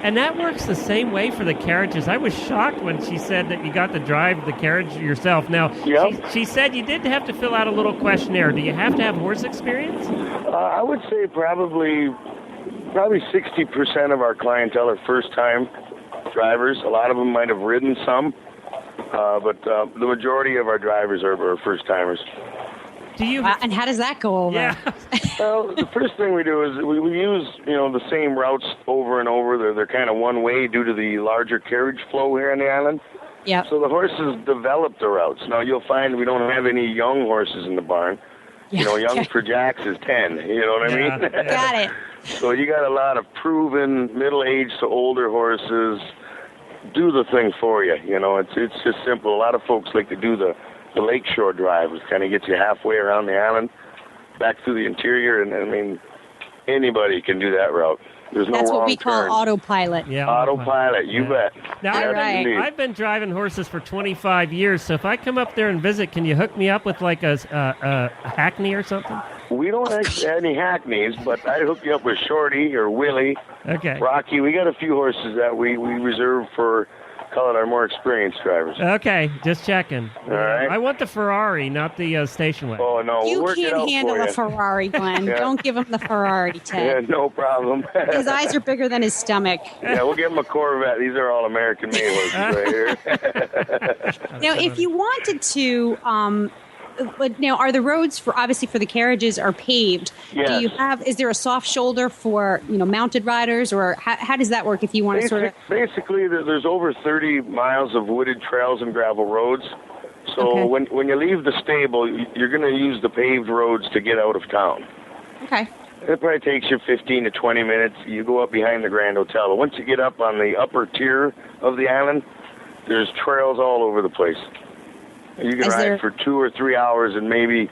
And that works the same way for the carriages. I was shocked when she said that you got to drive the carriage yourself. Now, yep. she said you did have to fill out a little questionnaire. Do you have to have horse experience? I would say probably 60% of our clientele are first-time drivers. A lot of them might have ridden some, but the majority of our drivers are first-timers. Do you? And how does that go over? Yeah. Well, the first thing we do is we use, the same routes over and over. They're kind of one way due to the larger carriage flow here on the island. Yeah. So the horses develop the routes. Now, you'll find we don't have any young horses in the barn. Young for Jacks is 10. You know what I mean? Yeah. Got it. So you got a lot of proven middle-aged to older horses do the thing for you. It's just simple. A lot of folks like to do the lakeshore drive, which kind of gets you halfway around the island, back through the interior, and anybody can do that route. There's no That's what wrong we call turn. autopilot. Yeah, Autopilot, you bet. Now, All right. I've been driving horses for 25 years, so if I come up there and visit, can you hook me up with like a hackney or something? We don't actually have any hackneys, but I'd hook you up with Shorty or Willie, Okay. Rocky. We got a few horses that we reserve for, call it our more experienced drivers. Okay, just checking. All right. I want the Ferrari, not the station wagon. Oh, no, You we'll work it can't out handle for a you. Ferrari, Glenn. Yeah. Don't give him the Ferrari, Yeah, Ted. no problem. His eyes are bigger than his stomach. Yeah, we'll give him a Corvette. These are all American-made horses right here. Now, if you wanted to, now are the roads for the carriages are paved? Yes. Is there a soft shoulder for mounted riders, or how does that work if you want to sort of? Basically, there's over 30 miles of wooded trails and gravel roads. So Okay. when you leave the stable, you're going to use the paved roads to get out of town. Okay. It probably takes you 15 to 20 minutes. You go up behind the Grand Hotel. But once you get up on the upper tier of the island, there's trails all over the place. You can ride for 2 or 3 hours and maybe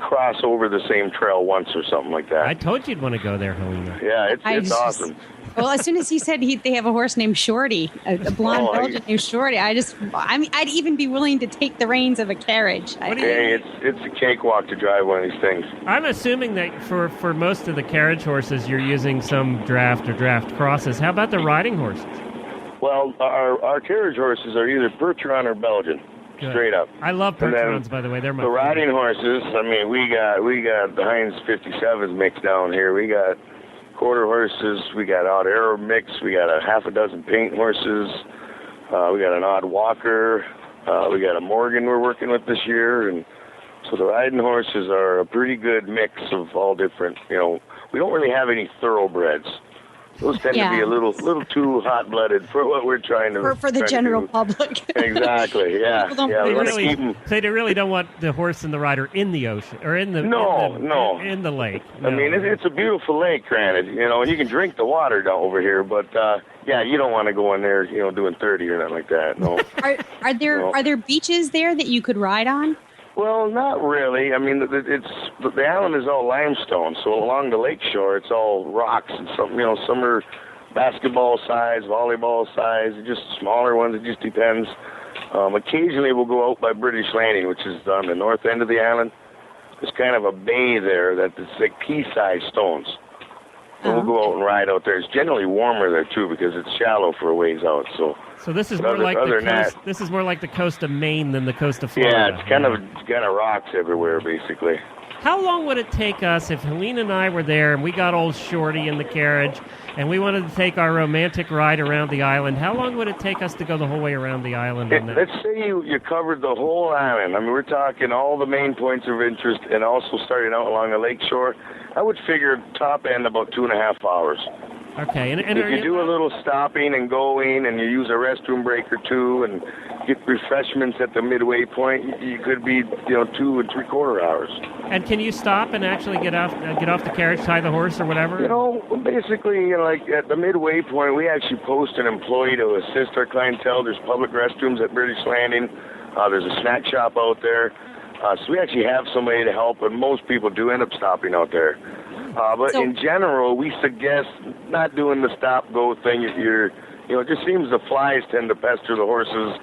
cross over the same trail once or something like that. I told you you'd want to go there, Helena. Yeah, it's awesome. Well, as soon as he said they have a horse named Shorty, a blonde Belgian named Shorty, I'd even be willing to take the reins of a carriage. Hey, it's a cakewalk to drive one of these things. I'm assuming that for most of the carriage horses, you're using some draft or draft crosses. How about the riding horses? Well, our carriage horses are either Percheron or Belgian. Good. Straight up. I love Percherons, by the way. They're my the favorite. riding horses. I mean, we got the Heinz 57s mixed down here. We got quarter horses. We got odd arrow mix. We got a half a dozen paint horses. We got an odd walker. We got a Morgan we're working with this year, and so the riding horses are a pretty good mix of all different. We don't really have any thoroughbreds. Those tend to be a little too hot-blooded for what we're trying to for the general public. Exactly. Yeah. They really don't want the horse and the rider in the ocean or in the in the lake. No. I mean, it's a beautiful lake, granted. And you can drink the water down over here, but you don't want to go in there, doing 30 or nothing like that. No. Are there beaches there that you could ride on? Well, not really. I mean, the island is all limestone, so along the lake shore, it's all rocks and some are basketball size, volleyball size, just smaller ones. It just depends. Occasionally, we'll go out by British Landing, which is on the north end of the island. There's kind of a bay there that's like pea-sized stones. And we'll go out and ride out there. It's generally warmer there too because it's shallow for a ways out. So this is more like the coast. This is more like the coast of Maine than the coast of Florida. Yeah, it's kind of rocks everywhere, basically. How long would it take us if Helene and I were there and we got old Shorty in the carriage and we wanted to take our romantic ride around the island? How long would it take us to go the whole way around the island? Let's say you covered the whole island. I mean, we're talking all the main points of interest and also starting out along the lake shore. I would figure top end about 2.5 hours. Okay, and if you do a little stopping and going, and you use a restroom break or two, and get refreshments at the midway point, you could be 2 3/4 hours. And can you stop and actually get off the carriage, tie the horse or whatever? Basically, like at the midway point, we actually post an employee to assist our clientele. There's public restrooms at British Landing. There's a snack shop out there. So we actually have somebody to help, and most people do end up stopping out there. But in general, we suggest not doing the stop-go thing. It just seems the flies tend to pester the horses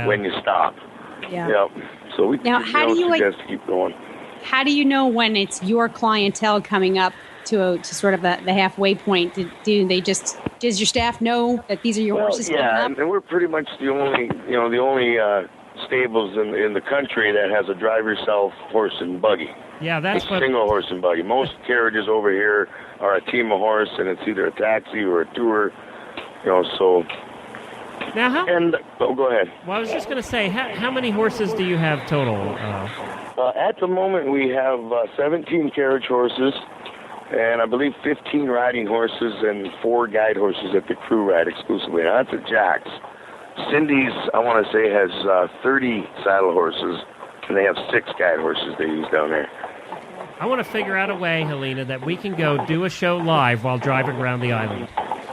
when you stop. Yeah. Yep. So we suggest to keep going. How do you know when it's your clientele coming up to sort of the halfway point? Does your staff know that these are your horses coming up? And we're pretty much the only stables in the country that has a drive-yourself horse and buggy. Yeah, that's a single horse and buggy. Most carriages over here are a team of horse, and it's either a taxi or a tour. So. Now, go ahead. Well, I was just going to say, how many horses do you have total? At the moment, we have 17 carriage horses, and I believe 15 riding horses and 4 guide horses that the crew ride exclusively. Now, that's a Jack's. Cindy's, I want to say, has 30 saddle horses, and they have 6 guide horses they use down there. I want to figure out a way, Helena, that we can go do a show live while driving around the island.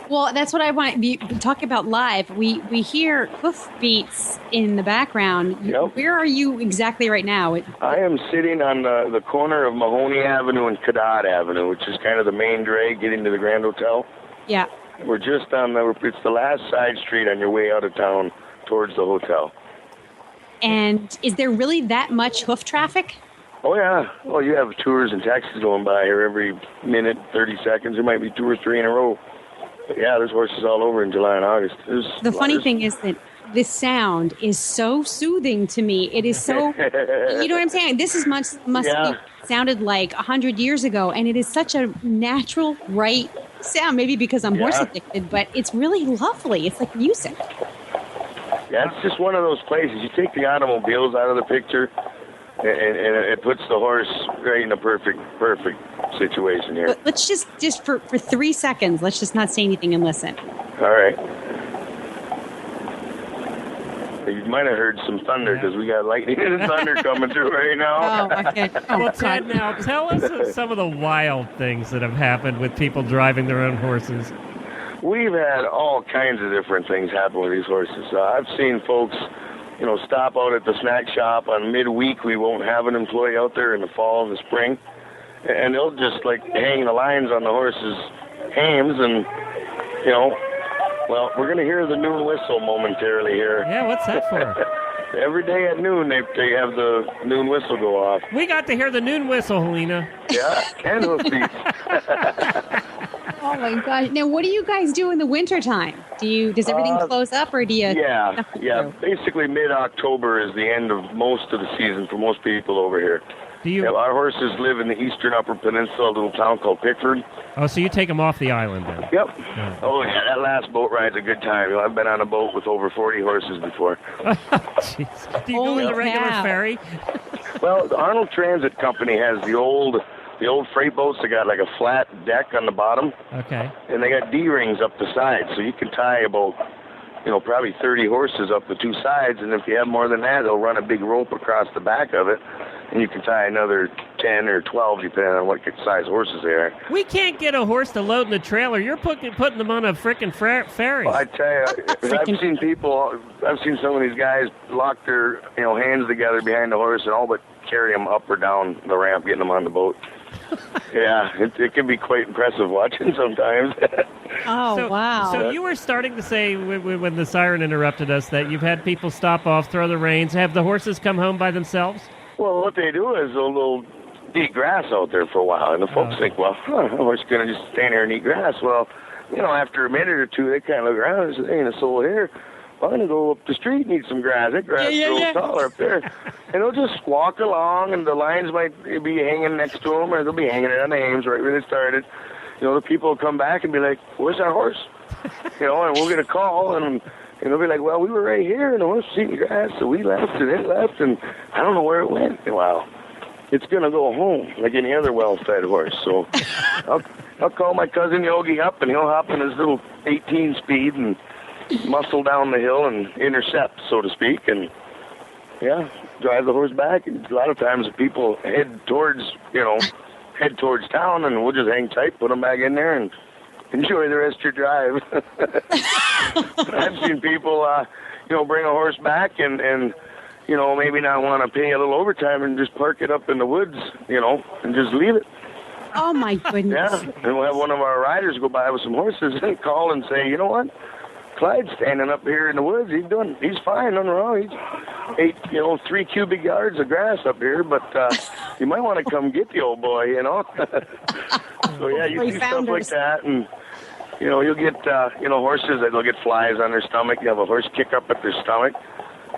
Well, that's what I want to talk about live. We hear hoof beats in the background. Yep. Where are you exactly right now? I am sitting on the corner of Mahoney Avenue and Cadott Avenue, which is kind of the main drag getting to the Grand Hotel. Yeah. We're just it's the last side street on your way out of town towards the hotel. And is there really that much hoof traffic? Oh, yeah. Well, you have tours and taxis going by here every minute, 30 seconds. There might be 2 or 3 in a row. But yeah, there's horses all over in July and August. The funny thing is that this sound is so soothing to me. It is so, you know what I'm saying? This is must be sounded like 100 years ago, and it is such a natural, right sound. Maybe because I'm horse addicted, but it's really lovely. It's like music. Yeah, it's just one of those places. You take the automobiles out of the picture, and it puts the horse right in a perfect situation here. But let's just for 3 seconds, let's just not say anything and listen. All right. You might have heard some thunder because we got lightning and thunder coming through right now. Oh, okay. Well, Ted, now tell us some of the wild things that have happened with people driving their own horses. We've had all kinds of different things happen with these horses. I've seen folks, stop out at the snack shop on midweek. We won't have an employee out there in the fall and the spring, and they'll just hang the lines on the horses' hams and you know, well, we're going to hear the noon whistle momentarily here. Yeah, what's that for? Every day at noon, they have the noon whistle go off. We got to hear the noon whistle, Helena. Yeah, and hoofbeats. Oh my gosh! Now, what do you guys do in the wintertime? Does everything close up, or do you? Yeah. Basically, mid-October is the end of most of the season for most people over here. Our horses live in the eastern Upper Peninsula, a little town called Pickford. Oh, so you take them off the island then? Yep. Oh, yeah, that last boat ride's a good time. You know, I've been on a boat with over 40 horses before. Jeez. Do you go with the regular ferry? Well, the Arnold Transit Company has the old freight boats that got like a flat deck on the bottom. Okay. And they got D-rings up the sides, so you can tie about, probably 30 horses up the two sides, and if you have more than that, they'll run a big rope across the back of it, and you can tie another 10 or 12, depending on what size horses they are. We can't get a horse to load in the trailer. You're putting them on a frickin' ferry. Well, I tell you, I've seen some of these guys lock their hands together behind the horse and all but carry them up or down the ramp, getting them on the boat. Yeah, it can be quite impressive watching sometimes. Wow. So you were starting to say when the siren interrupted us that you've had people stop off, throw the reins. Have the horses come home by themselves? Well, what they do is they'll eat grass out there for a while, and the folks think, well, the horse is going to just stand there and eat grass. Well, after a minute or two, they kind of look around and say, there ain't a soul here. I'm going to go up the street and eat some grass. That grass is a little taller up there. And they'll just walk along, and the lines might be hanging next to them, or they'll be hanging on the Ames right where they started. The people will come back and be like, where's our horse? And we'll get a call, and they'll be like, well, we were right here, and the horse was eating grass, so we left, and it left, and I don't know where it went. Well, it's going to go home like any other well-fed horse. So I'll call my cousin Yogi up, and he'll hop in his little 18 speed and muscle down the hill and intercept, so to speak, and drive the horse back. And a lot of times people head towards town, and we'll just hang tight, put them back in there, and enjoy the rest of your drive. I've seen people, bring a horse back and maybe not want to pay a little overtime and just park it up in the woods, and just leave it. Oh my goodness! Yeah, and we'll have one of our riders go by with some horses and call and say, you know what? Clyde's standing up here in the woods. He's fine, nothing wrong. He's ate, 3 cubic yards of grass up here, but you might want to come get the old boy, So yeah, you see stuff like that, and you'll get horses that'll get flies on their stomach. You have a horse kick up at their stomach.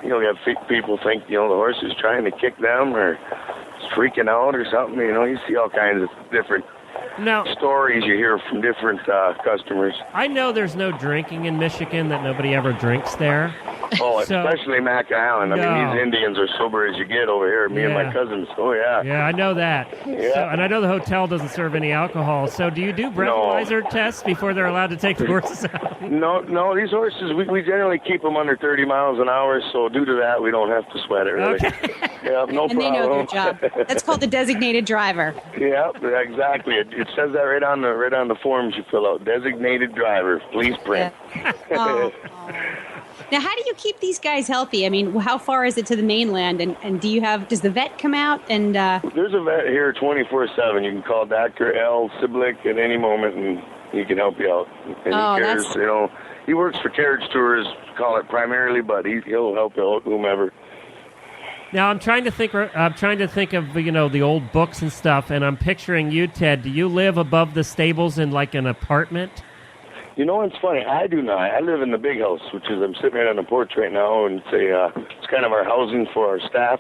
You have people think the horse is trying to kick them or is freaking out or something. You see all kinds of different stories you hear from different customers. I know there's no drinking in Michigan, that nobody ever drinks there. Oh, especially Mackinac Island. I mean, these Indians are sober as you get over here. Me and my cousins. Oh, yeah. Yeah, I know that. Yeah. So, and I know the hotel doesn't serve any alcohol. So do you do breathalyzer tests before they're allowed to take the horses out? No. These horses, we generally keep them under 30 miles an hour. So due to that, we don't have to sweat it, really. Okay. Yeah, no problem. And they know their job. That's called the designated driver. Yeah, exactly. It says that right on the forms you fill out. Designated driver. Please print. Yeah. Now, how do you keep these guys healthy? I mean, how far is it to the mainland? And does the vet come out? And there's a vet here 24/7. You can call Dr. L. Siblick at any moment, and he can help you out. And he cares, he works for Carriage Tours, call it primarily, but he'll help out whomever. Now I'm trying to think of the old books and stuff, and I'm picturing you, Ted. Do you live above the stables in like an apartment? It's funny. I do not. I live in the big house, which is I'm sitting right on the porch right now, and it's kind of our housing for our staff.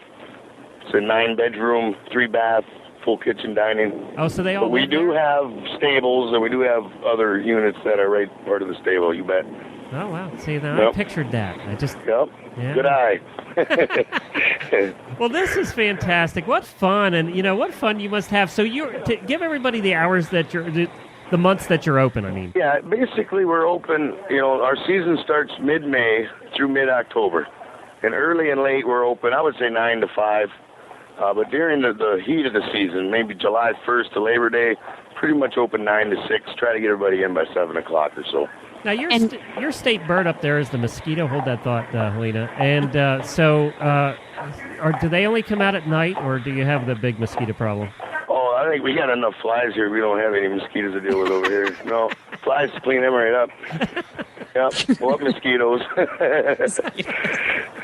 It's a 9-bedroom, 3-bath, full kitchen dining. Oh, so they all. But we do have stables, and we do have other units that are right part of the stable. You bet. Oh wow! See, now I pictured that. Yep. Yeah. Good eye. Well, this is fantastic. What fun, and what fun you must have. So to give everybody the hours that the months that you're open, I mean. Yeah, basically we're open, our season starts mid-May through mid-October. And early and late we're open, I would say 9 to 5. But during the heat of the season, maybe July 1st to Labor Day, pretty much open 9 to 6. Try to get everybody in by 7 o'clock or so. Now, your state bird up there is the mosquito. Hold that thought, Helena. And do they only come out at night, or do you have the big mosquito problem? Oh, I think we got enough flies here. We don't have any mosquitoes to deal with over here. No, flies, clean them right up. Yep, what mosquitoes?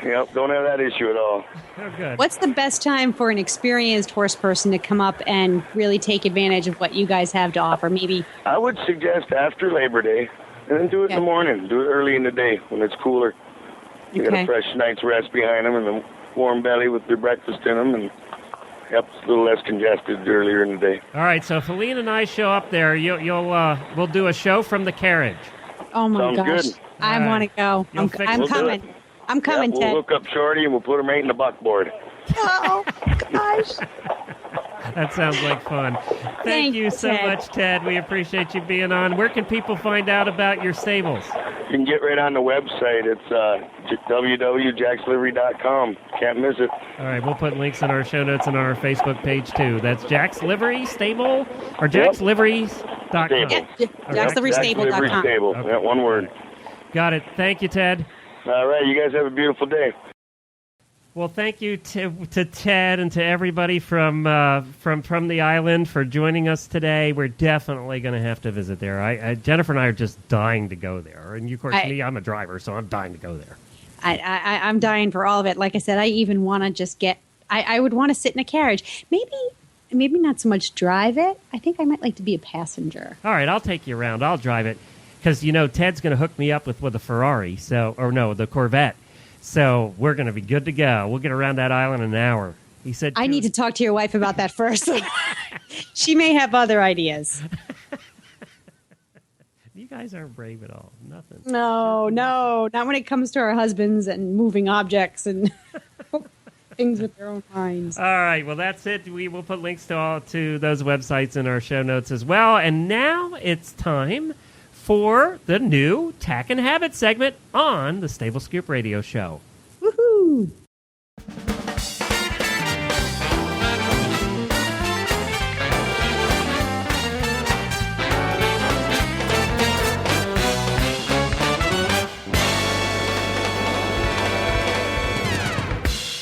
Yep, don't have that issue at all. Oh, good. What's the best time for an experienced horse person to come up and really take advantage of what you guys have to offer? Maybe I would suggest after Labor Day, and then do it in the morning. Do it early in the day when it's cooler. You got a fresh night's rest behind them and a warm belly with their breakfast in them, and yep, it's a little less congested earlier in the day. All right, so if Helene and I show up there, we'll do a show from the carriage. Oh my Sounds gosh, good. I want to go. I'm We'll coming. I'm coming, We'll Ted. hook up Shorty and we'll put him right in the buckboard. Oh gosh. That sounds like fun. Thank you so Ted. much, Ted. We appreciate you being on. Where can people find out about your stables? You can get right on the website. It's www.jackslivery.com. Can't miss it. All right, we'll put links in our show notes and on our Facebook page, too. That's Jack's Livery Stable or jacksliveries.com. Stable. Yeah, jacksliverystable.com. Livery Stable. Okay. Yeah, one word. Got it. Thank you, Ted. All right, you guys have a beautiful day. Well, thank you to Ted and to everybody from the island for joining us today. We're definitely going to have to visit there. Jennifer and I are just dying to go there. And, of course, I'm a driver, so I'm dying to go there. I'm dying for all of it. Like I said, I even want to just get – I would want to sit in a carriage. Maybe not so much drive it. I think I might like to be a passenger. All right, I'll take you around. I'll drive it because, Ted's going to hook me up with a Ferrari, the Corvette. So we're going to be good to go. We'll get around that island in an hour. He said, I need to talk to your wife about that first. She may have other ideas. You guys aren't brave at all. Nothing. No, not when it comes to our husbands and moving objects and things with their own minds. All right, well, that's it. We will put links to those websites in our show notes as well. And now it's time for the new Tack and Habit segment on the Stable Scoop Radio Show. Woohoo!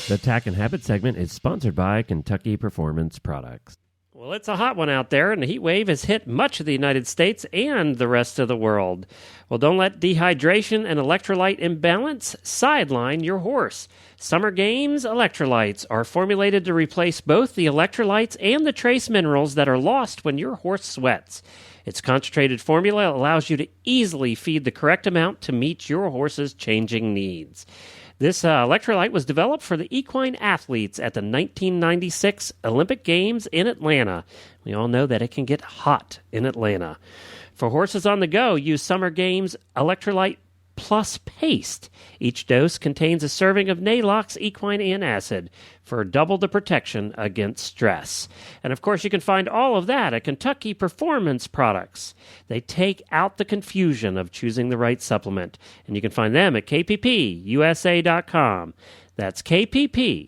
The Tack and Habit segment is sponsored by Kentucky Performance Products. Well, it's a hot one out there, and the heat wave has hit much of the United States and the rest of the world. Well, don't let dehydration and electrolyte imbalance sideline your horse. Summer Games electrolytes are formulated to replace both the electrolytes and the trace minerals that are lost when your horse sweats. Its concentrated formula allows you to easily feed the correct amount to meet your horse's changing needs. This electrolyte was developed for the equine athletes at the 1996 Olympic Games in Atlanta. We all know that it can get hot in Atlanta. For horses on the go, use Summer Games Electrolyte Plus Paste. Each dose contains a serving of Nalox equine antacid for double the protection against stress. And of course, you can find all of that at Kentucky Performance Products. They take out the confusion of choosing the right supplement. And you can find them at kppusa.com. That's kppusa.com.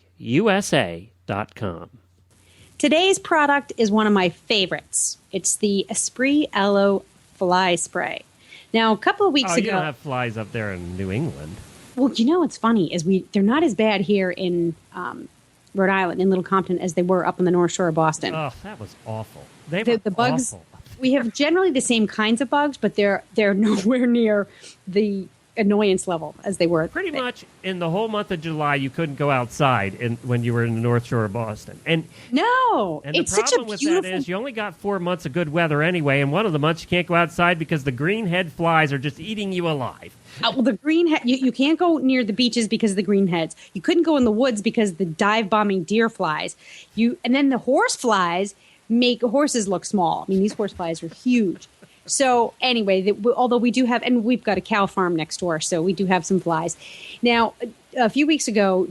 Today's product is one of my favorites. It's the Esprit Aloe Fly Spray. Now, a couple of weeks ago... you don't have flies up there in New England. Well, what's funny is they're not as bad here in Rhode Island, in Little Compton, as they were up on the North Shore of Boston. Oh, that was awful. The bugs, awful. We have generally the same kinds of bugs, but they're nowhere near the annoyance level as they were. Pretty much in the whole month of July, you couldn't go outside when you were in the North Shore of Boston. And it's the such a problem with beautiful... that is you only got 4 months of good weather anyway, and one of the months you can't go outside because the greenhead flies are just eating you alive. Well, the greenhead, you can't go near the beaches because of the greenheads. You couldn't go in the woods because the dive-bombing deer flies. And then the horse flies make horses look small. I mean, these horse flies are huge. So anyway, although we do have, and we've got a cow farm next door, so we do have some flies. Now, a few weeks ago,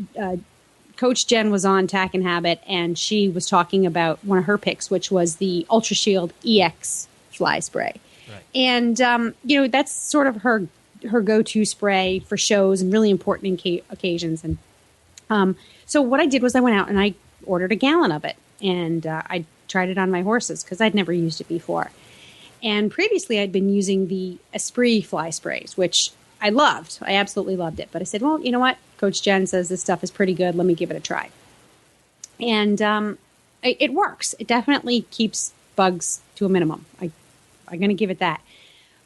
Coach Jen was on Tack and Habit, and she was talking about one of her picks, which was the Ultra Shield EX fly spray. Right. And, that's sort of her go-to spray for shows and really important occasions. And so what I did was I went out and I ordered a gallon of it, and I tried it on my horses because I'd never used it before. And previously, I'd been using the Esprit fly sprays, which I loved. I absolutely loved it. But I said, well, you know what? Coach Jen says this stuff is pretty good. Let me give it a try. And it works. It definitely keeps bugs to a minimum. I'm going to give it that.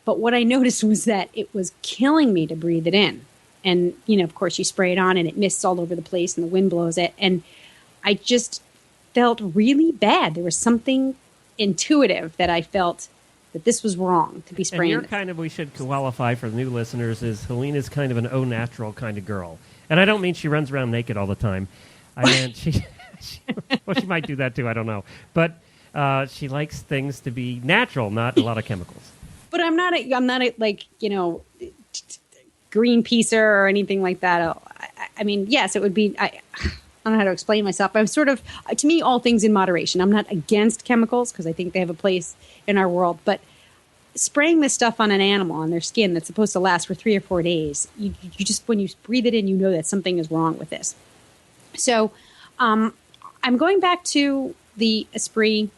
But what I noticed was that it was killing me to breathe it in. And, of course, you spray it on and it mists all over the place and the wind blows it. And I just felt really bad. There was something intuitive that I felt that this was wrong to be spraying. And you're kind of, we should qualify for the new listeners, is Helena's kind of an au natural kind of girl. And I don't mean she runs around naked all the time. I mean, she might do that too, I don't know. But she likes things to be natural, not a lot of chemicals. But I'm not Greenpeacer or anything like that. I mean, yes, it would be, I don't know how to explain myself. I'm sort of, to me, all things in moderation. I'm not against chemicals because I think they have a place in our world. But spraying this stuff on an animal, on their skin, that's supposed to last for 3 or 4 days, you just, when you breathe it in, you know that something is wrong with this. So I'm going back to the Esprit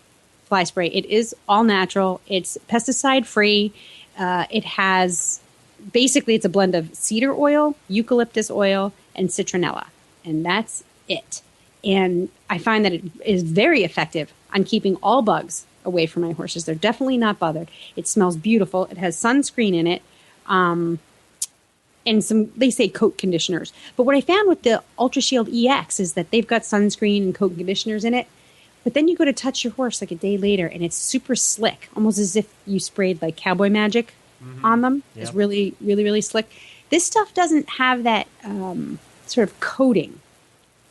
fly spray. It is all natural. It's pesticide free. It has, basically, it's a blend of cedar oil, eucalyptus oil, and citronella. And that's it. And I find that it is very effective on keeping all bugs away from my horses. They're definitely not bothered. It smells beautiful. It has sunscreen in it. And some, they say coat conditioners. But what I found with the Ultra Shield EX is that they've got sunscreen and coat conditioners in it. But then you go to touch your horse like a day later and it's super slick, almost as if you sprayed like Cowboy Magic on them. Yep. It's really, really, really slick. This stuff doesn't have that sort of coating.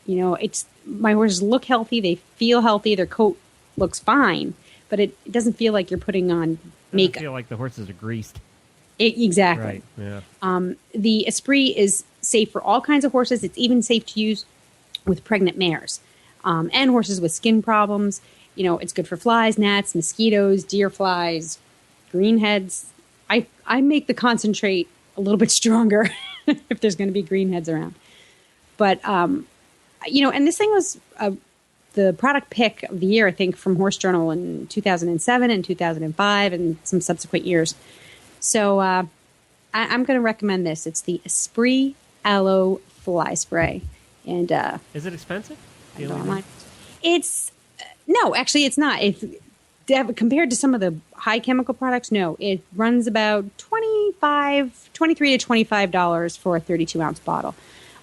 It's, my horses look healthy. They feel healthy. Their coat looks fine, but it doesn't feel like you're putting on makeup. Doesn't feel like the horses are greased. Exactly. Right. Yeah. The Esprit is safe for all kinds of horses. It's even safe to use with pregnant mares and horses with skin problems. It's good for flies, gnats, mosquitoes, deer flies, greenheads. I make the concentrate a little bit stronger if there's going to be greenheads around. But, and this thing was the product pick of the year, I think, from Horse Journal in 2007 and 2005 and some subsequent years. So I'm going to recommend this. It's the Esprit Aloe Fly Spray. And is it expensive? It's no, actually, it's not. Compared to some of the high chemical products, no. It runs about $23 to $25 for a 32-ounce bottle.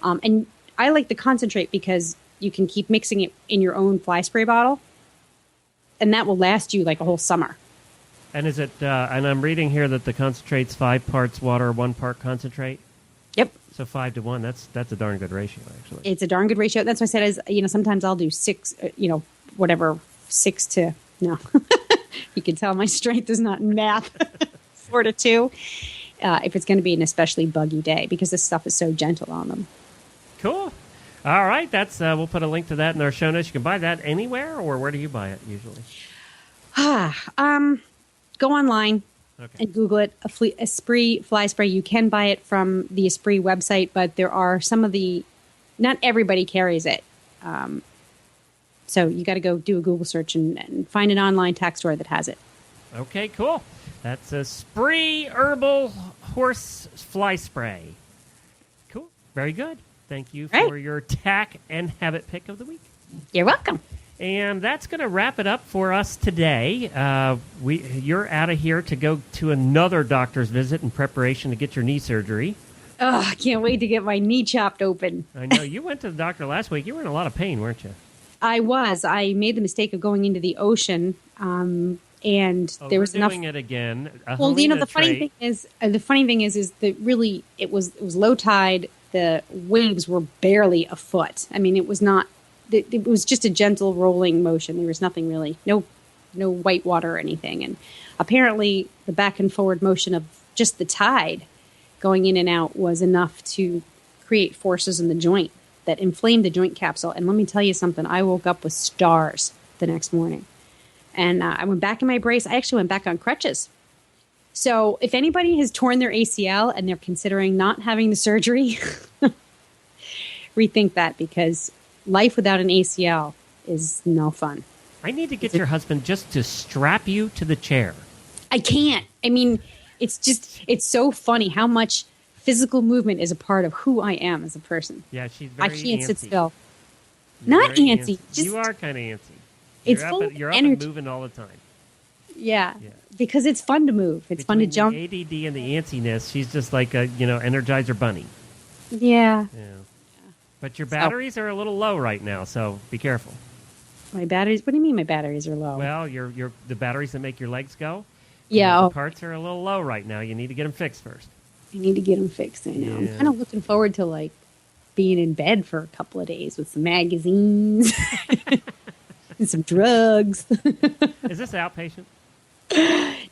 And I like the concentrate because you can keep mixing it in your own fly spray bottle, and that will last you like a whole summer. And is it? And I'm reading here that the concentrate's 5 parts water, 1 part concentrate. Yep. So 5 to 1. That's a darn good ratio, actually. It's a darn good ratio. That's what I said. Is sometimes I'll do 6. 6 to no. You can tell my strength is not in math. 4 to 2. If it's going to be an especially buggy day, because this stuff is so gentle on them. Cool. All right. That's we'll put a link to that in our show notes. You can buy that anywhere, or where do you buy it usually? Go online and Google it. Esprit fly spray. You can buy it from the Esprit website, but there are some of not everybody carries it. So you got to go do a Google search and find an online tack store that has it. Okay, cool. That's Esprit Herbal Horse Fly Spray. Cool. Very good. Thank you for your tack and habit pick of the week. You're welcome. And that's going to wrap it up for us today. You're out of here to go to another doctor's visit in preparation to get your knee surgery. Oh, I can't wait to get my knee chopped open. I know. You went to the doctor last week. You were in a lot of pain, weren't you? I was. I made the mistake of going into the ocean, and there was enough. Doing it again. Well, the funny thing is that really it was low tide. The waves were barely a foot. I mean, it was not. It was just a gentle rolling motion. There was nothing really, no white water or anything. And apparently, the back and forward motion of just the tide going in and out was enough to create forces in the joint that inflamed the joint capsule. And let me tell you something, I woke up with stars the next morning. And I went back in my brace. I actually went back on crutches. So if anybody has torn their ACL and they're considering not having the surgery, rethink that, because life without an ACL is no fun. I need to get your husband just to strap you to the chair. I can't. I mean, it's so funny how much physical movement is a part of who I am as a person. Yeah, she's very I can't antsy. sit still. You're not antsy. You are kind of antsy. It's full of you're up energy. and moving all the time. Yeah, Yeah. because it's fun to move. It's fun to Between jump. the ADD and the antsiness, she's just like a Energizer bunny. Yeah. Yeah. But your batteries are a little low right now, so be careful. My batteries. What do you mean my batteries are low? Well, the batteries that make your legs go. Yeah. The parts are a little low right now. You need to get them fixed first. I need to get them fixed. I know. Yeah. I'm kind of looking forward to like being in bed for a couple of days with some magazines and some drugs. Is this outpatient?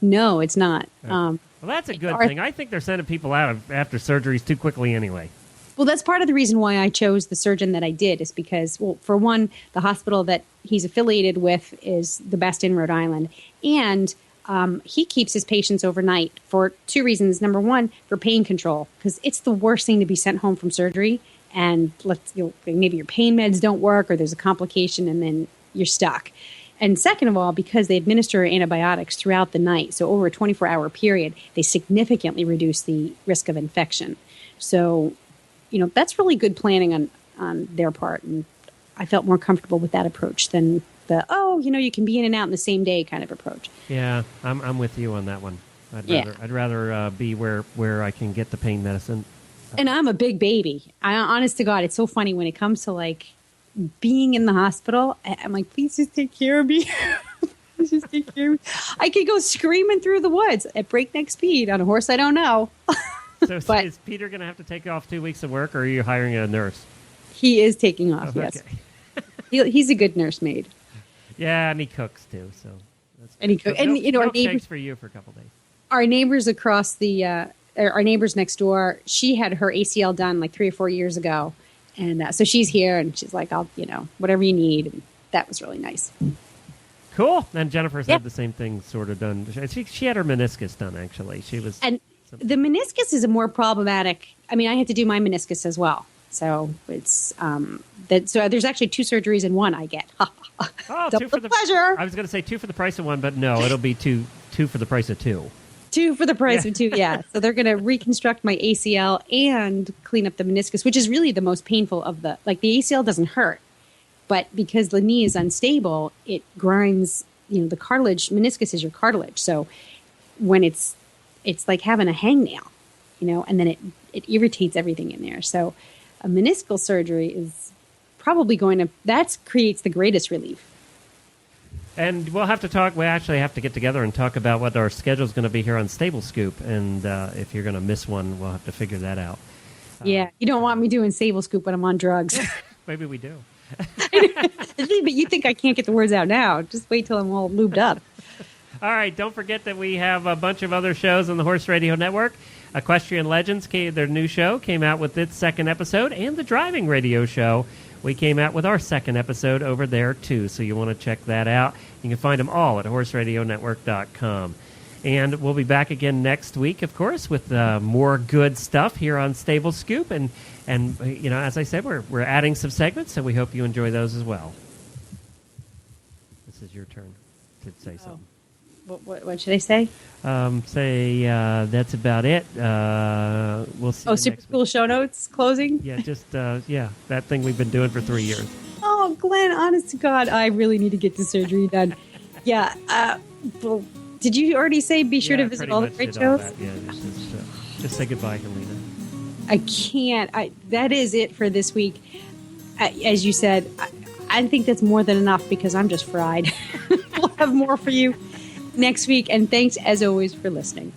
No, it's not. Well, that's a good Our- thing. I think they're sending people out after surgeries too quickly anyway. Well, that's part of the reason why I chose the surgeon that I did is because, well, for one, the hospital that he's affiliated with is the best in Rhode Island. And he keeps his patients overnight for two reasons. Number one, for pain control, because it's the worst thing to be sent home from surgery and maybe your pain meds don't work or there's a complication and then you're stuck. And second of all, because they administer antibiotics throughout the night, so over a 24-hour period, they significantly reduce the risk of infection. So, that's really good planning on their part. And I felt more comfortable with that approach than you can be in and out in the same day kind of approach. Yeah, I'm with you on that one. I'd rather be where I can get the pain medicine. And I'm a big baby. Honest to God, it's so funny when it comes to like being in the hospital. I'm like, please just take care of me. Please just take care of me. I could go screaming through the woods at breakneck speed on a horse I don't know. So But- is Peter going to have to take off 2 weeks of work, or are you hiring a nurse? He is taking off, Oh, yes. okay. He's a good nursemaid. Yeah, and he cooks too. So that's And he cook- and, our milkshakes neighbors, for you for a couple days. our neighbors across our neighbors next door, she had her ACL done like 3 or 4 years ago. And so she's here and she's like, I'll, whatever you need. And that was really nice. Cool. And Jennifer's Yeah. had the same thing sort of done. She had her meniscus done, actually. She was... And the meniscus is a more problematic. I mean, I had to do my meniscus as well. So it's so there's actually 2 surgeries in one I get. Oh, Double the pleasure. I was going to say 2 for the price of one, but no, it'll be two for the price of 2. 2 for the price of 2, yeah. So they're going to reconstruct my ACL and clean up the meniscus, which is really the most painful of the ACL doesn't hurt. But because the knee is unstable, it grinds, the cartilage. Meniscus is your cartilage. So when it's like having a hangnail, and then it irritates everything in there. So a meniscal surgery is probably that creates the greatest relief. And we'll have to talk. We actually have to get together and talk about what our schedule is going to be here on Stable Scoop. And if you're going to miss one, we'll have to figure that out. Yeah, you don't want me doing Sable Scoop when I'm on drugs. Maybe we do. But you think I can't get the words out now. Just wait till I'm all lubed up. All right, don't forget that we have a bunch of other shows on the Horse Radio Network. Equestrian Legends, their new show, came out with its 2nd episode, and the Driving Radio Show, we came out with our 2nd episode over there, too, so you want to check that out. You can find them all at horseradionetwork.com. And we'll be back again next week, of course, with more good stuff here on Stable Scoop. And as I said, we're adding some segments, so we hope you enjoy those as well. This is your turn to say something. What should I say? Say that's about it. We'll see. Oh, you super next cool week. show notes closing? Yeah, just that thing we've been doing for 3 years. Oh, Glenn, honest to God, I really need to get the surgery done. Yeah. Well, did you already say be sure to visit all the great shows? Yeah, just say goodbye, Helena. I can't. That is it for this week. As you said, I think that's more than enough because I'm just fried. We'll have more for you next week. And thanks, as always, for listening.